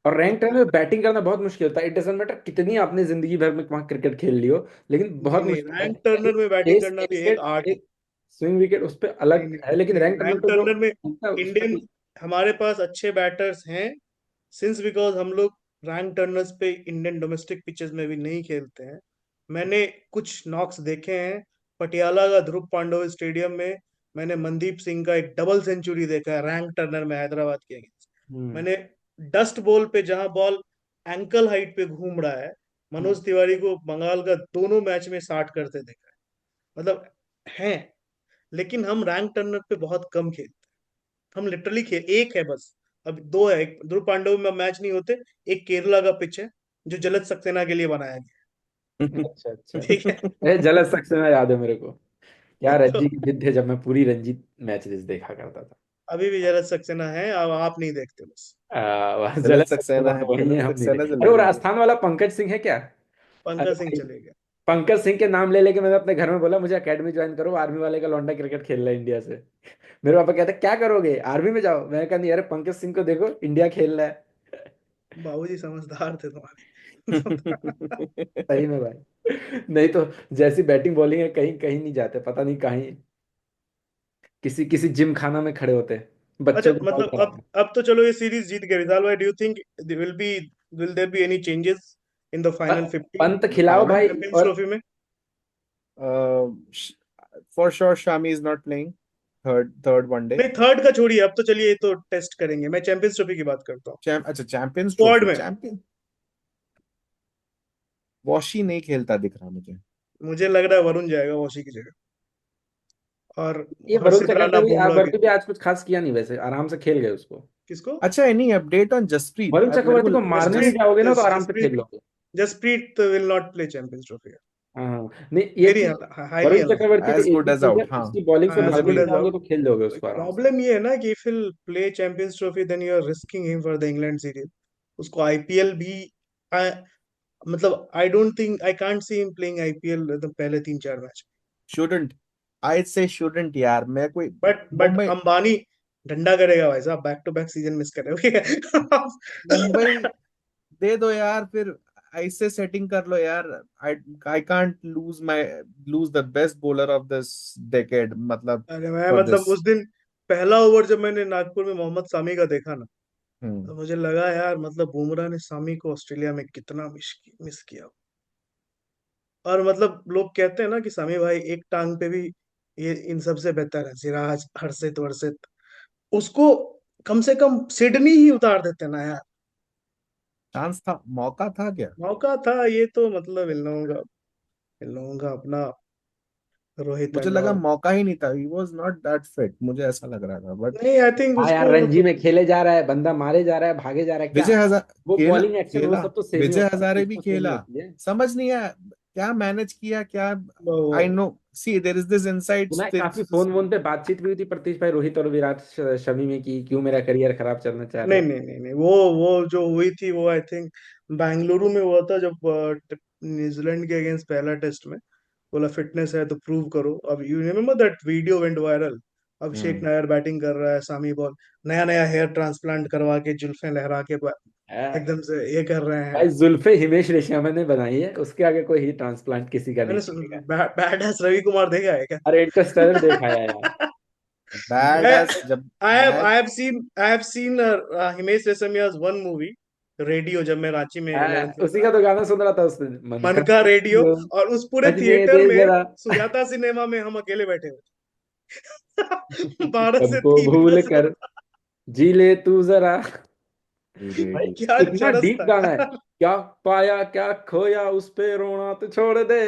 और रैंक तो टाइम में बैटिंग करना बहुत मुश्किल होता है। इट डजेंट मैटर कितनी आपने जिंदगी भर में वहां क्रिकेट खेल लियो, लेकिन नहीं बहुत नहीं, मुश्किल रैंक है। टर्नर में बैटिंग एक करना एक भी एक विकेट, आर्ट है। एक स्विंग विकेट उस पर नहीं अलग नहीं है, लेकिन नहीं, रैंक टर्नर रैंक पे जो टर्नर में होता है उस इंडियन पर। हमारे पास अच्छे बैटर्स हैं। सिंस बिकॉज हम लोग रैंक टर्नर्स पे इंडियन डोमेस्टिक पिचेस में भी नहीं खेलते हैं। मैंने कुछ नॉक्स देखे हैं। पटियाला का ध्रुव पांडव स्टेडियम में मैंने मनदीप सिंह का एक डबल सेंचुरी देखा है रैंक टर्नर में, हैदराबाद के अगेंस्ट। हम्म मैंने डस्ट बॉल पे जहां बॉल एंकल हाइट पे घूम रहा है, हम्म। मनोज तिवारी को बंगाल का दोनों मैच में 60 करते देखा है। मतलब हैं। लेकिन हम रैंक टर्नर पे बहुत कम खेलते हैं। हम लिटरली खेल एक है बस। अब दो है, एक ध्रुव पांडव में मैच नहीं होते। एक केरला का पिच है जो जलज सक्सेना के लिए बनाया अच्छा गया। अच्छा। ठीक है। अरे जलस सक्सेना याद है मेरे को। क्या तो रणजी के दिन थे जब मैं पूरी रणजी मैचेस देखा करता था। अभी भी जलज सक्सेना है, अब आप नहीं देखते बस। वह जलज जलस सक्सेना सक्सेना है, तो वही है, जलज हम नहीं सक्सेना देखे। अरे वो चलेगा। राजस्थान वाला पंकज सिंह है क्या? अरे पंकज सिंह भाई, चलेगा। पंकज सिंह के नाम ले लेके मैंने अपने घर में बोला मुझे एकेडमी ज्वाइन करो, आर्मी वाले का लौंडा क्रिकेट खेल रहा है इंडिया से। मेरे पापा कहते क्या करोगे, आर्मी में जाओ। मैंने कहा नहीं, अरे पंकज सिंह को देखो, इंडिया खेल रहा है। बाबूजी समझदार थे तुम्हारे। सही में भाई, नहीं तो जैसी बैटिंग बॉलिंग है, कहीं कहीं नहीं जाते, पता नहीं कहीं किसी किसी जिम खाना में खड़े होते हैं, अच्छा बच्चों को बॉल मतलब अब कराते हैं। अब तो चलो ये सीरीज जीत गए विशाल भाई, do you think will there be any changes in the final 50 Pant खिलाओ फाइनल। भाई। चैंपियंस और ट्रॉफी में? For sure Shami is not playing third one day. नहीं, थर्ड का छोड़िए, अब तो चलिए ये तो टेस्ट करेंगे। मैं चैंपियंस ट्रॉफी की बात करता हूँ। अच्छा चैंपियंस स्क्वाड ट्रॉफी, में चैंपियन वॉशी नहीं खेलता दिख रहा मुझे। मुझे लग रहा है वरुण जाएगा वॉशी की जगह। और ये वरुण हर्षित राणा चक्रवर्ती भी बुमराह के। वरुण भी आज कुछ खास किया नहीं, वैसे आराम से खेल गए उसको। किसको? अच्छा any update on Jasprit? Varun अब मेरे को चक्रवर्ती को मारने नहीं जस जाओगे ना तो आराम से खेल जसप्रीत लोगे। Jasprit will not play Champions Trophy. हाँ हाँ। नहीं ये वेरी चीज, हाईली वरुण चक्रवर्ती पे एज एक गुड ही एज चीज है, आउट, हाँ। उसकी बॉलिंग पे एज मारने गुड नहीं एज जाओगे आउट। तो खेल लोगे उसको आराम से। प्रॉब्लम ये है ना कि if will play Champions Trophy then you are risking him for the England series. उसको आईपीएल भी I, मतलब I don't think I can't see him playing IPL the पहले 3-4 मैच। शुडंट, आई से शुडंट यार, मैं कोई बट मुंबई अंबानी डंडा करेगा भाई साहब, back to back season miss करेगा। मुंबई दे दो यार फिर, ऐसे सेटिंग कर लो यार। I I can't lose the best bowler of this decade, मतलब अरे मैं फॉर मतलब दिस। उस दिन पहला ओवर जब मैंने नागपुर में मोहम्मद सामी का देखा ना, हम्म। तो मुझे लगा यार मतलब बुमराह ने सामी को ऑस्ट्रेलिया में कितना मिस किया। और मतलब लोग कहते हैं ना कि सामी भाई एक टांग पे भी ये इन सब से बेहतर है, सिराज हर्षित वर्षित। उसको कम से कम सिडनी ही उतार देते ना यार। चांस था, मौका था क्या? मौका था ये तो, मतलब इन लोगों का अपना रोहित मुझे एंड लगा ऑल। मौका ही नहीं था, ही वाज नॉट दैट फिट, मुझे ऐसा लग रहा था बट। नहीं, आई थिंक हाँ यार, उसको रणजी मतलब में खेले जा रहा है बंदा, मारे जा रहा है, भागे जा रहा है, क्या विजय हजार वो खेला, बॉलिंग एक्शन वो खेला। सब तो सेम ही विजय होता है, हजारे पिच भी तो सेम ही खेला। होती है। समझ नहीं आया क्या मैनेज किया क्या। आई वो no, see there is this insights. सुना है काफी फोन वोन पे बातचीत भी हुई थी प्रतीश भाई रोहित और विराट शमी में कि क्यों मेरा करियर खराब चलना चाह रहे नहीं हो। नहीं नहीं नहीं, वो जो हुई थी वो आई थिंक बेंगलुरु में हुआ था, जब न्यूजीलैंड के अगेंस्ट पहला टेस्ट में बोला फिटनेस है तो प्रूव करो। अब you remember that video went viral Abhishek hmm. Nair batting कर रहा है, सामी बॉल नया नया हेयर ट्रांसप्लांट करवा के जुल्फें लहरा के है। एकदम से ये कर रहे भाई हैं। जुल्फे हिमेश रेशमिया ने बनाई है, उसके आगे कोई ही ट्रांसप्लांट किसी का नहीं टिकेगा। बैड एस रवि कुमार देखा है क्या? अरे इंटरस्टेलर देखा है यार। बैड मैं एस जब मैं I have seen Himesh Reshammiya's one movie, radio, जब मैं रांची में 11th में उसी था। का तो गाना सुन रहा था उसने, मन मन का का रेडियो। रेडियो, और उस पूरे बजने थिएटर दे में जरा, सुजाता सिनेमा में हम अकेले बैठे हुए 12 से 3 का सबको भूल शो कर था। जी ले तू जरा। भाई रेडियो। क्या कितना चरस डीप था गाना है। यार। क्या पाया क्या खोया उस पे रोना तो छोड़ दे।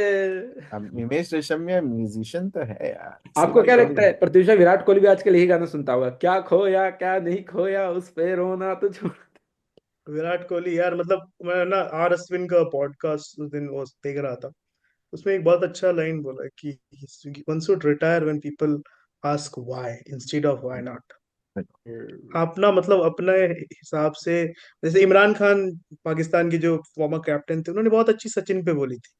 अब हिमेश रेशमिया म्यूजिशियन तो है यार, ऐसी आपको बात क्या थोड़ी लगता है। है प्रत्युषा, विराट कोहली भी आजकल यही गाना सुनता होगा, क्या खोया क्या नहीं खोया उस पे रोना तो छोड़। विराट कोहली यार, मतलब मैं ना आर अश्विन का पॉडकास्ट उस दिन वो देख रहा था। उसमें एक बहुत अच्छा लाइन बोला कि one should retire when people ask why instead of why not. अपना मतलब अपने हिसाब से, जैसे इमरान खान पाकिस्तान के जो फॉर्मर कैप्टन थे, उन्होंने बहुत अच्छी सचिन पे बोली थी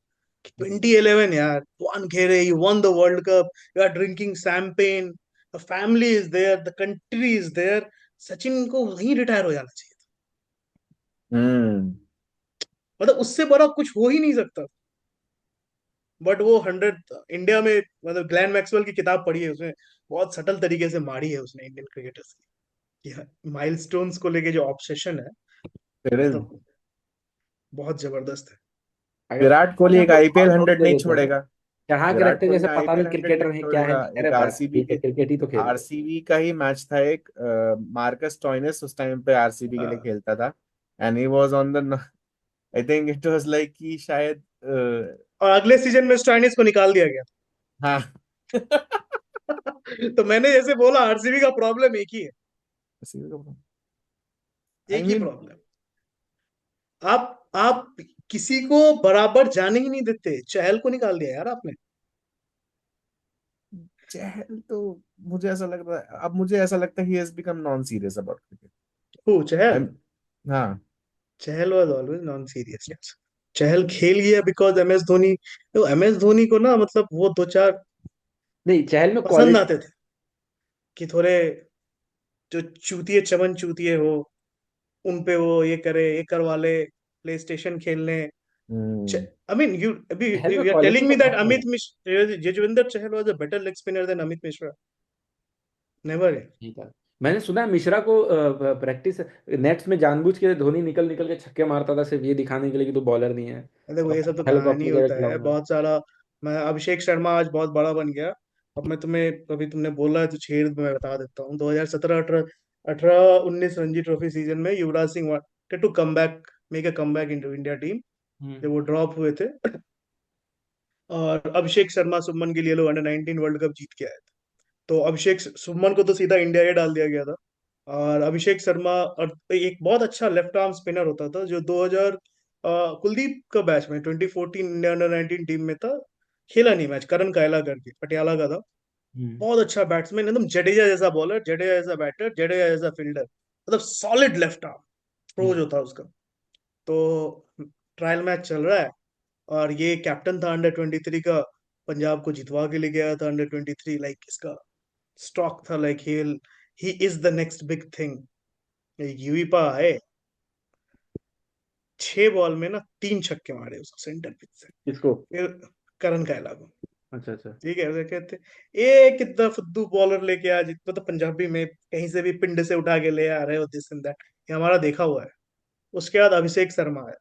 कि 2011 यार, वन खेरे, you won the world cup, you are drinking champagne, the family is there, the country is there. Sachin को वहीं रिटायर हो जाना चाहिए था। हम्म। मतलब उससे बड़ा कुछ हो ही नहीं सकता। बट वो 100 इंडिया में, मतलब ग्लेन मैक्सवेल की किताब पढ़ी है, उसमें बहुत सटल तरीके से मारी है उसने इंडियन क्रिकेटर्स की माइलस्टोन्स को लेके जो ऑब्सेशन है, फिर मतलब बहुत जबरदस्त है। अगर विराट कोहली एक तो आईपीएल और 100 दे नहीं देते हैं, छोड़ेगा। चढ़ा के विराट रखते हैं कोहली जैसे पता आईपीएल नहीं 100 क्रिकेटर नहीं है क्या है, छोड़ेगा। अरे एक बस आरसीबी ठीक है के क्रिकेट ही तो खेल रहे आरसीबी का ही मैच था एक, मार्कस टॉइनस उस टाइम पे आरसीबी के लिए हाँ, खेलता था। And he was on the, I think it was like कि शायद और अगले सीजन में स्टोइनिस को निकाल दिया गया। हाँ। तो मैंने जैसे बोला, आरसीबी का प्रॉब्लम एक ही है, आई एक ही मीन प्रॉब्लम। आप किसी को बराबर जाने ही नहीं देते। चहल को निकाल दिया यार आपने। चहल तो, मुझे ऐसा लग रहा है, अब मुझे ऐसा लगता है he has become non serious about cricket. हो चहल? आई, हाँ। चहल वाज ऑलवेज नॉन सीरियस। चहल खेल गया बिकॉज एम एस धोनी, तो एम एस धोनी को ना, मतलब वो दो चार नहीं, चहल में पसंद क्वालिटी। आते थे कि थोड़े जो चूतिए, चमन चूतिए हो, उन पे वो ये करे, ये करवा ले, प्ले स्टेशन खेलने। हम्म। आई मीन यू अभी चहल में यू आर क्वालिटी टेलिंग तो मी दैट बहुत है। Amit Mishra, Yuzvendra Chahal was a better leg spinner than Amit Mishra? Never है। नहीं था। मैंने सुना है मिश्रा को प्रैक्टिस नेट्स में जानबूझ के धोनी निकल निकल के छक्के मारता था, सिर्फ ये दिखाने के लिए कि तू बॉलर नहीं है, देखो और ये मैं सब तो चहल को कहानी अपनी जगह होता है खिलाऊंगा। बहुत सारा। मैं अभिषेक शर्मा आज बहुत बड़ा बन गया। अब मैं तुम्हें, अभी तुमने बोला है तो छेड़ मैं बता देता हूँ। 2017 18 18 19 रणजी ट्रॉफी सीजन में Yuvraj Singh wanted to come back, make a comeback into India team, जब हम्म। वो ड्रॉप हुए थे। और अभिषेक शर्मा सुमन के लिए लोग अंडर 19 वर्ल्ड कप जीत के आए थे। तो अभिषेक सुमन को तो सीधा इंडिया ये डाल दिया गया था। और अभिषेक शर्मा, और एक बहुत अच्छा लेफ्ट आर्म स्पिनर होता था जो 2000 कुलदीप का बैच में 2014 इंडिया अंडर 19 टीम में था। खेला नहीं मैच, करण कायला करके पटियाला का था। हम्म। बहुत अच्छा बैट्समैन, एकदम जडेजा जैसा बॉलर, जडेजा जैसा बैटर, जडेजा जैसा फील्डर, मतलब सॉलिड लेफ्ट आर्म हम्म। अप्रोच होता है उसका। तो ट्रायल मैच चल रहा है, और ये कैप्टन था अंडर 23 का, पंजाब को जितवा के ले गया था अंडर 23, लाइक इसका स्टॉक था, like he is the next big thing. यूईपा आए, 6 बॉल में ना 3 छक्के मारे उसको सेंटर पिच से। किसको? फिर करण का को, अच्छा अच्छा। ठीक है, उसे कहते ए कितना फुद्दू बॉलर लेके आ, जितना तो पंजाबी में कहीं से भी पिंड से उठा के ले आ रहे हो, दिस एंड दैट, ये हमारा देखा हुआ है। उसके बाद अभिषेक शर्मा आया,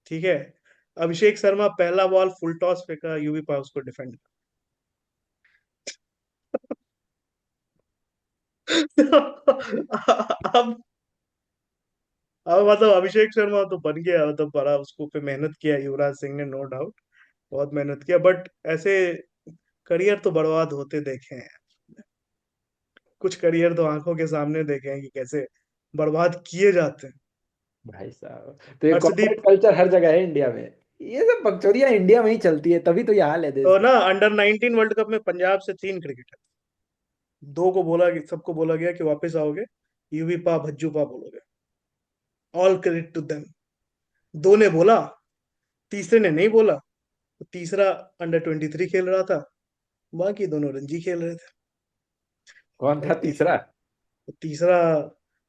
ठीक है। अभिषेक शर्मा पहला बॉल फुल टॉस फेंका, यूवी उसको डिफेंड। अब अब मतलब अभिषेक शर्मा तो बन गया, मतलब बड़ा उसको पे मेहनत किया युवराज सिंह ने, नो डाउट बहुत मेहनत किया, बट ऐसे करियर तो बर्बाद होते देखे हैं। कुछ करियर तो आंखों के सामने देखे हैं कि कैसे बर्बाद किए जाते हैं। भाई साहब, तो ये कॉर्पोरेट अर्शदीप, कल्चर हर जगह है इंडिया में। ये सब बकचोदियां इंडिया में ही चलती है, तभी तो ये हाल है देश तो का। ना अंडर 19 वर्ल्ड कप में पंजाब से 3 क्रिकेटर, दो को बोला, सबको बोला गया कि वापस आओगे, यूवी भज्जू बोलोगे, ऑल क्रेडिट टू देम। दो ने बोला, तीसरे ने नहीं बोला। तो तीसरा अंडर 23 खेल रहा था, बाकी दोनों रणजी खेल रहे थे। कौन और था तीसरा? तीसरा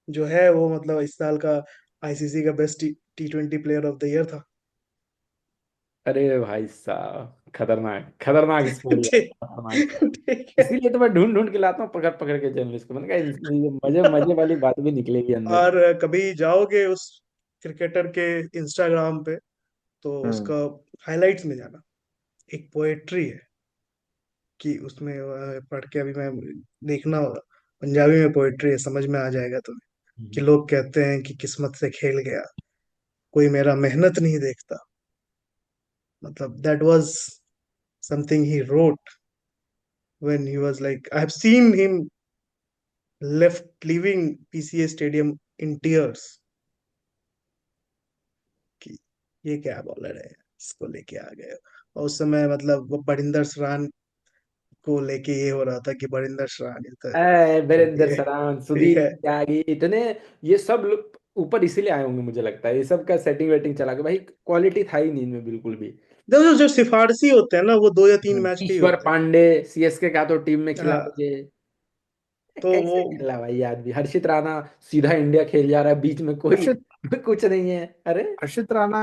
जो है वो मतलब इस साल का आईसीसी का best T 20 player of the year था। अरे भाई साहब, खतरनाक खतरनाक स्कोर यार, ठीक खतरनाक। ठीक है। इसीलिए तो मैं ढूंढ ढूंढ के लाता हूँ, पकड़ पकड़ के जर्नलिस्ट को। मैंने कहा ये मजे मजे वाली बात भी निकलेगी अंदर। और कभी जाओगे उस क्रिकेटर के इंस्टाग्राम पे तो हम्म। उसका हाइलाइट्स में जाना, एक पोएट्री है कि उसमें पढ़ के अभी मैं देखना होगा, पंजाबी में पोएट्री है, समझ में आ जाएगा तुम्हें। कि हम्म। लोग कहते हैं कि किस्मत से खेल गया, कोई मेरा मेहनत नहीं देखता। मतलब that was something he wrote when he was like, I have seen him left leaving PCA stadium in tears कि ये क्या बॉलर है, इसको लेके आ गए। और उस समय मतलब वो बरिंदर सरान को लेके ये हो रहा था कि बरिंदर सरान वीरेंद्र ये सरान, ठीक सुधीर है। त्यागी, इतने ये सब लोग ऊपर इसीलिए आए होंगे मुझे लगता है। ये सब का सेटिंग वेटिंग चला के भाई, क्वालिटी था ही नहीं इनमें बिल्कुल भी। जो सिफारसी होते हैं ना वो 2 या 3 मैच के ही ईश्वर होते हैं। पांडे सीएसके का तो टीम में खिला हाँ, मुझे। तो वो कैसे खेला भाई आदमी? हर्षित राणा सीधा इंडिया खेल जा रहा है, बीच में कोई हर्षित कुछ नहीं है। अरे हर्षित राणा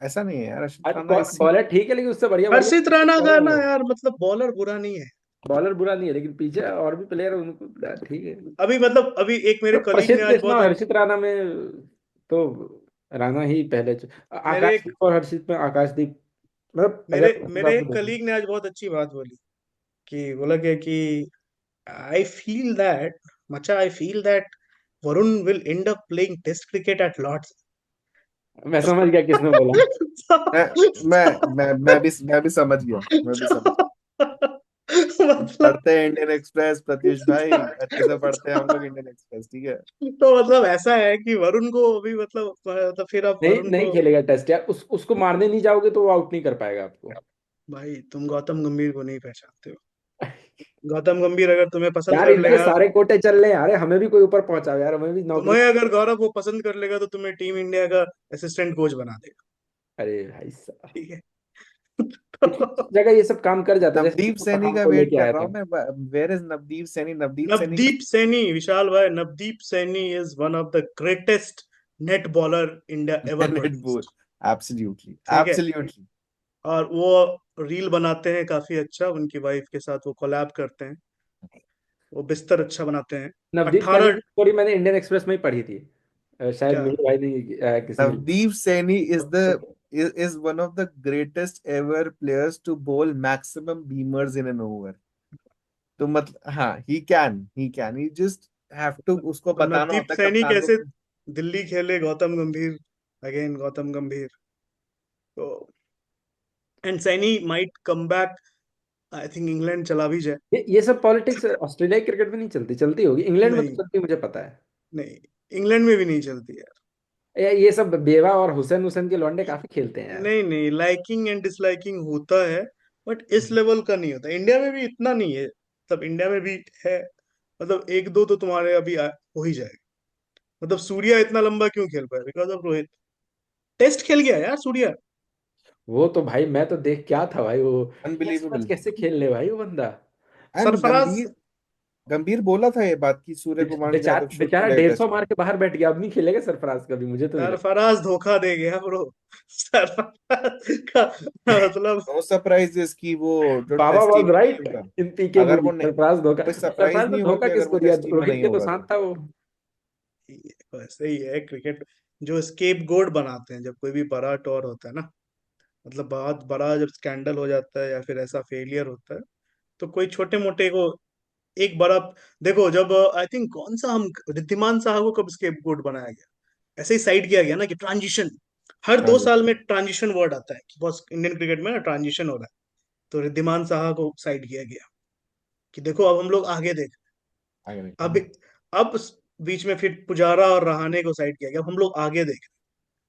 ऐसा नहीं है यार, हर्षित राणा इसी। बॉलर ठीक है, लेकिन उससे बढ़िया बढ़िया हर्षित राणा है का ना वो। यार मतलब बॉलर बुरा नहीं है। बॉलर बुरा नहीं है, लेकिन पीछे और भी प्लेयर उनको ठीक है। अभी मतलब अभी एक मेरे तो कलीग ने प्रसिद्ध आज इतना बहुत हर्षित राणा में तो राणा ही पहले मेरे एक आकाशदीप और हर्षित में आकाशदीप, मतलब मेरे अगर उस मेरे हिसाब से एक देखो। कलीग ने आज बहुत अच्छी बात बोली कि बोला क्या कि आई फील दैट मचा I feel that Varun will end up playing test cricket at Lord's. मैं समझ गया किसने बोला। मैं मैं भी समझ गया, मैं भी समझ। मतलब पढ़ते हैं इंडियन एक्सप्रेस प्रत्युष भाई, अच्छे से पढ़ते हैं हम लोग इंडियन एक्सप्रेस, ठीक है। तो मतलब ऐसा है कि वरुण को अभी मतलब फिर अब नहीं वरुण नहीं को खेलेगा टेस्ट यार, उसको मारने नहीं जाओगे तो वो आउट नहीं कर पाएगा आपको। भाई तुम गौतम गंभीर को नहीं पहचानते हो। गौतम गंभीर अगर तुम्हें पसंद यार कर इनके लेगा, सारे कोटे चल रहे हैं, अरे हमें भी कोई ऊपर पहुंचाओ यार, हमें भी तुम्हें नौकरी। अगर गौरव वो पसंद कर लेगा तो तुम्हें टीम इंडिया का असिस्टेंट कोच बना देगा। अरे भाई साहब, ठीक है। किसी जगह ये सब काम कर जाता है, जैसे नवदीप दीपक सैनी पठान का को वेट लेके कर आया रहा था। हूँ मैं। Where is Navdeep Saini? नवदीप सैनी का नवदीप सैनी, विशाल भाई, Navdeep Saini is one of the greatest net bowler India ever net bowl. Produced. Absolutely, ठीक है। एब्सोल्युटली। और वो रील बनाते हैं काफी अच्छा, उनकी वाइफ के साथ वो कोलैब करते हैं, वो बिस्तर अच्छा बनाते हैं। नवदीप सैनी 18 की स्टोरी मैंने इंडियन एक्सप्रेस में ही पढ़ी थी। शायद क्या मेरे भाई ने किसी ने। नवदीप सैनी इज द तो is one of the greatest ever players to bowl maximum beamers in an over। तो मतलब हाँ, ही जस्ट हैव टू, उसको तो बताना नवदीप होता है सैनी कप्तान को कैसे कि दिल्ली खेले, गौतम गंभीर, अगेन गौतम गंभीर। तो and Saini might come back, I think England चला भी जाए। ये सब पॉलिटिक्स ऑस्ट्रेलिया क्रिकेट में नहीं चलती, चलती होगी इंग्लैंड में तो नहीं चलती, मुझे पता है। नहीं, इंग्लैंड में भी नहीं चलती यार। ये सब बेवा और हुसैन हुसैन के लौंडे काफी खेलते हैं यार। नहीं नहीं, लाइकिंग एंड डिसलाइकिंग होता है, बट इस लेवल का नहीं होता। इंडिया में भी इतना नहीं है, मतलब इंडिया में भी है, मतलब एक दो तो तुम्हारे अभी हो ही जाएगा। मतलब सूर्या इतना लंबा क्यों खेल पाया? Because of Rohit. टेस्ट खेल गया यार सूर्या। वो तो भाई मैं तो देख क्या था भाई, वो टेस्ट मैच अनबिलीवेबल। कैसे खेल ले भाई वो बंदा। एंड सरफराज, गंभीर, गंभीर बोला था ये बात कि सूर्य कुमार यादव बेचारा शुड बेचारा प्ले 150 टेस्ट। मार के बाहर बैठ गया, अब नहीं खेलेगा सरफराज कभी, मुझे तो नहीं लगता। सरफराज धोखा दे गया ब्रो। सरफराज का मतलब नो सरप्राइजेस कि वो जो बाबा टेस्ट टीम वाज में नहीं राइट होगा। इन पीके अगर भी, वो नहीं, सरफराज धोखा। कोई सरप्राइज सरफराज ने नहीं होगा धोखा कि अगर वो किसको दिया? टेस्ट टीम में रोहित नहीं के तो होगा साथ तो। था वो। वैसे ही है क्रिकेट, जो स्केप गोड बनाते हैं जब कोई भी बड़ा टॉर होता है ना, मतलब बहुत बड़ा जब स्कैंडल हो जाता है या फिर ऐसा फेलियर होता है, तो कोई छोटे मोटे को एक बड़ा, देखो जब आई थिंक कौन सा हम रिद्धिमान साहा को कब स्केपगोट बनाया गया, ऐसे ही साइड किया गया ना कि ट्रांजिशन, हर हाँ दो जी। साल में ट्रांजिशन वर्ड आता है कि बस इंडियन क्रिकेट में ना ट्रांजिशन हो रहा है। तो रिद्धिमान साहा को साइड किया गया कि देखो अब हम लोग आगे देख, आगे नहीं, अब हाँ। अब बीच में फिर पुजारा और रहाणे को साइड किया गया, अब हम लोग आगे देख।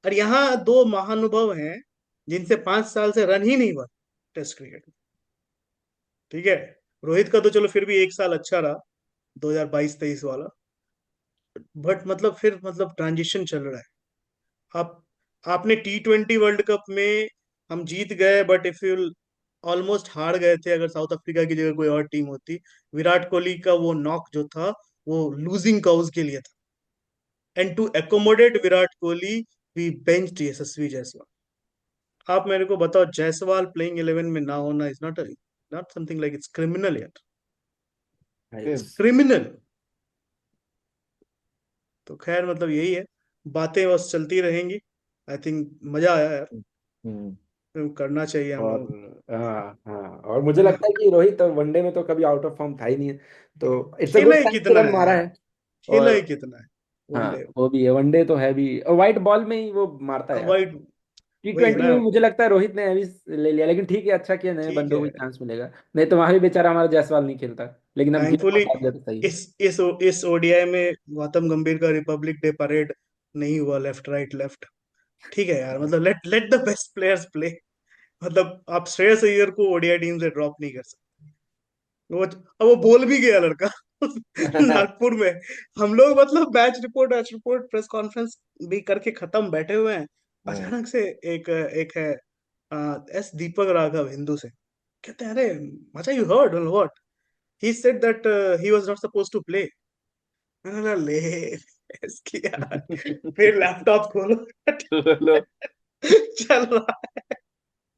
और यहाँ दो महानुभव हैं जिनसे 5 साल से रन ही नहीं हुआ टेस्ट क्रिकेट में। ठीक है, रोहित का तो चलो फिर भी एक साल अच्छा रहा, 2022-23 वाला, बट मतलब फिर मतलब ट्रांजिशन चल रहा है। आप आपने T20 वर्ल्ड कप में हम जीत गए, बट इफ यू ऑलमोस्ट हार गए थे, अगर साउथ अफ्रीका की जगह कोई और टीम होती। विराट कोहली का वो नॉक जो था, वो लूजिंग काउज के लिए था। And to accommodate Virat Kohli, we benched Yashasvi Jaiswal. आप मेरे को बताओ, जायसवाल प्लेइंग 11 में ना होना is not not something like it's criminal यार। It's Yes. क्रिमिनल। तो खैर मतलब यही है, बातें बस चलती रहेंगी। आई थिंक मजा आया यार, हम्म। करना चाहिए हम और लोगों हाँ हाँ, और मुझे लगता है कि रोहित वनडे में तो कभी आउट ऑफ फॉर्म था ही नहीं है, को। तो इट्स अ खेला गुड ही साइन कि कितना रन है मारा यार, है। खेला ही और कितना है हाँ, वनडे। वो भी है, वनडे तो है भी, व्हाइट बॉल में ही वो मारता है यार। वाइट, टी वही है ट्वेंटी में ना। भी मुझे लगता है रोहित ने अभी ले लिया, लेकिन ठीक है, अच्छा किया, नए ठीक बंदों को भी है, चांस मिलेगा, नहीं तो वहां भी बेचारा हमारा जायसवाल नहीं खेलता, लेकिन अब गिल को थैंकफुली हटा दिया तो सही है। इस ओडीआई में गौतम गंभीर का रिपब्लिक डे परेड नहीं हुआ, लेफ्ट राइट लेफ्ट। ठीक है यार, मतलब let let the best players play. मतलब आप श्रेयस अय्यर को ओडीआई टीम से ड्रॉप नहीं कर सकते। वो अब वो बोल भी गया लड़का नागपुर में। हम लोग मतलब मैच रिपोर्ट प्रेस कॉन्फ्रेंस भी करके खत्म बैठे हुए हैं। हाँ। अचानक से एक एक है एस दीपक राघव हिंदू से, कहते हैं, अरे मचा you heard what, he said that he was not suppose to play. मैंने कहा, ले इसकी यार, फिर लैपटॉप खोलो चलो, चल रहा है।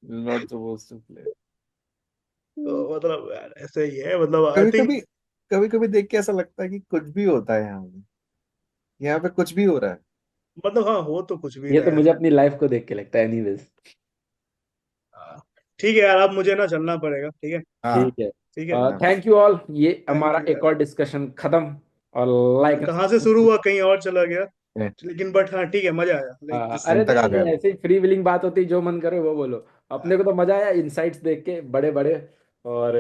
Not suppose to play. तो मतलब यार ऐसे ही है, मतलब आई कभी थिंक। कभी, कभी कभी देख के ऐसा लगता है कि कुछ भी होता है यहाँ पे, यहाँ पे कुछ भी हो रहा है। मतलब हाँ, हो तो कुछ भी ये रहा तो है। मुझे अपनी लाइफ को देख के लगता है, एनीवेज। हाँ, ठीक है यार, अब मुझे ना चलना पड़ेगा, ठीक है। हाँ। ठीक है, ठीक है, हाँ। थैंक यू ऑल, ये थैंक हमारा यू एक यार। और डिस्कशन खत्म। और लाइक, कहाँ से शुरू हुआ कहीं और चला गया, ए, लेकिन बट हाँ ठीक है, मजा आया लाइक दिस। अरे एंड तक नहीं आ नहीं, गए हम। ऐसे ही फ्री विलिंग बात होती, जो मन करे वो बोलो। अपने को तो मजा आया इनसाइट्स देख के, बड़े बड़े और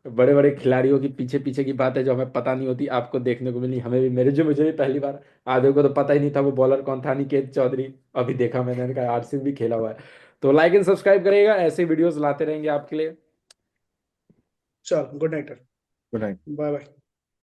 बड़े बड़े खिलाड़ियों की पीछे पीछे की बातें जो हमें पता नहीं होती, आपको देखने को मिली, हमें भी, मेरे जो मुझे भी पहली बार, आधे को तो पता ही नहीं था वो बॉलर कौन था, अनिकेत चौधरी, अभी देखा मैंने कहा आरसीबी भी खेला हुआ है। तो लाइक एंड सब्सक्राइब करिएगा, ऐसे वीडियोस लाते रहेंगे आपके लिए। चल good night, good night. Bye bye.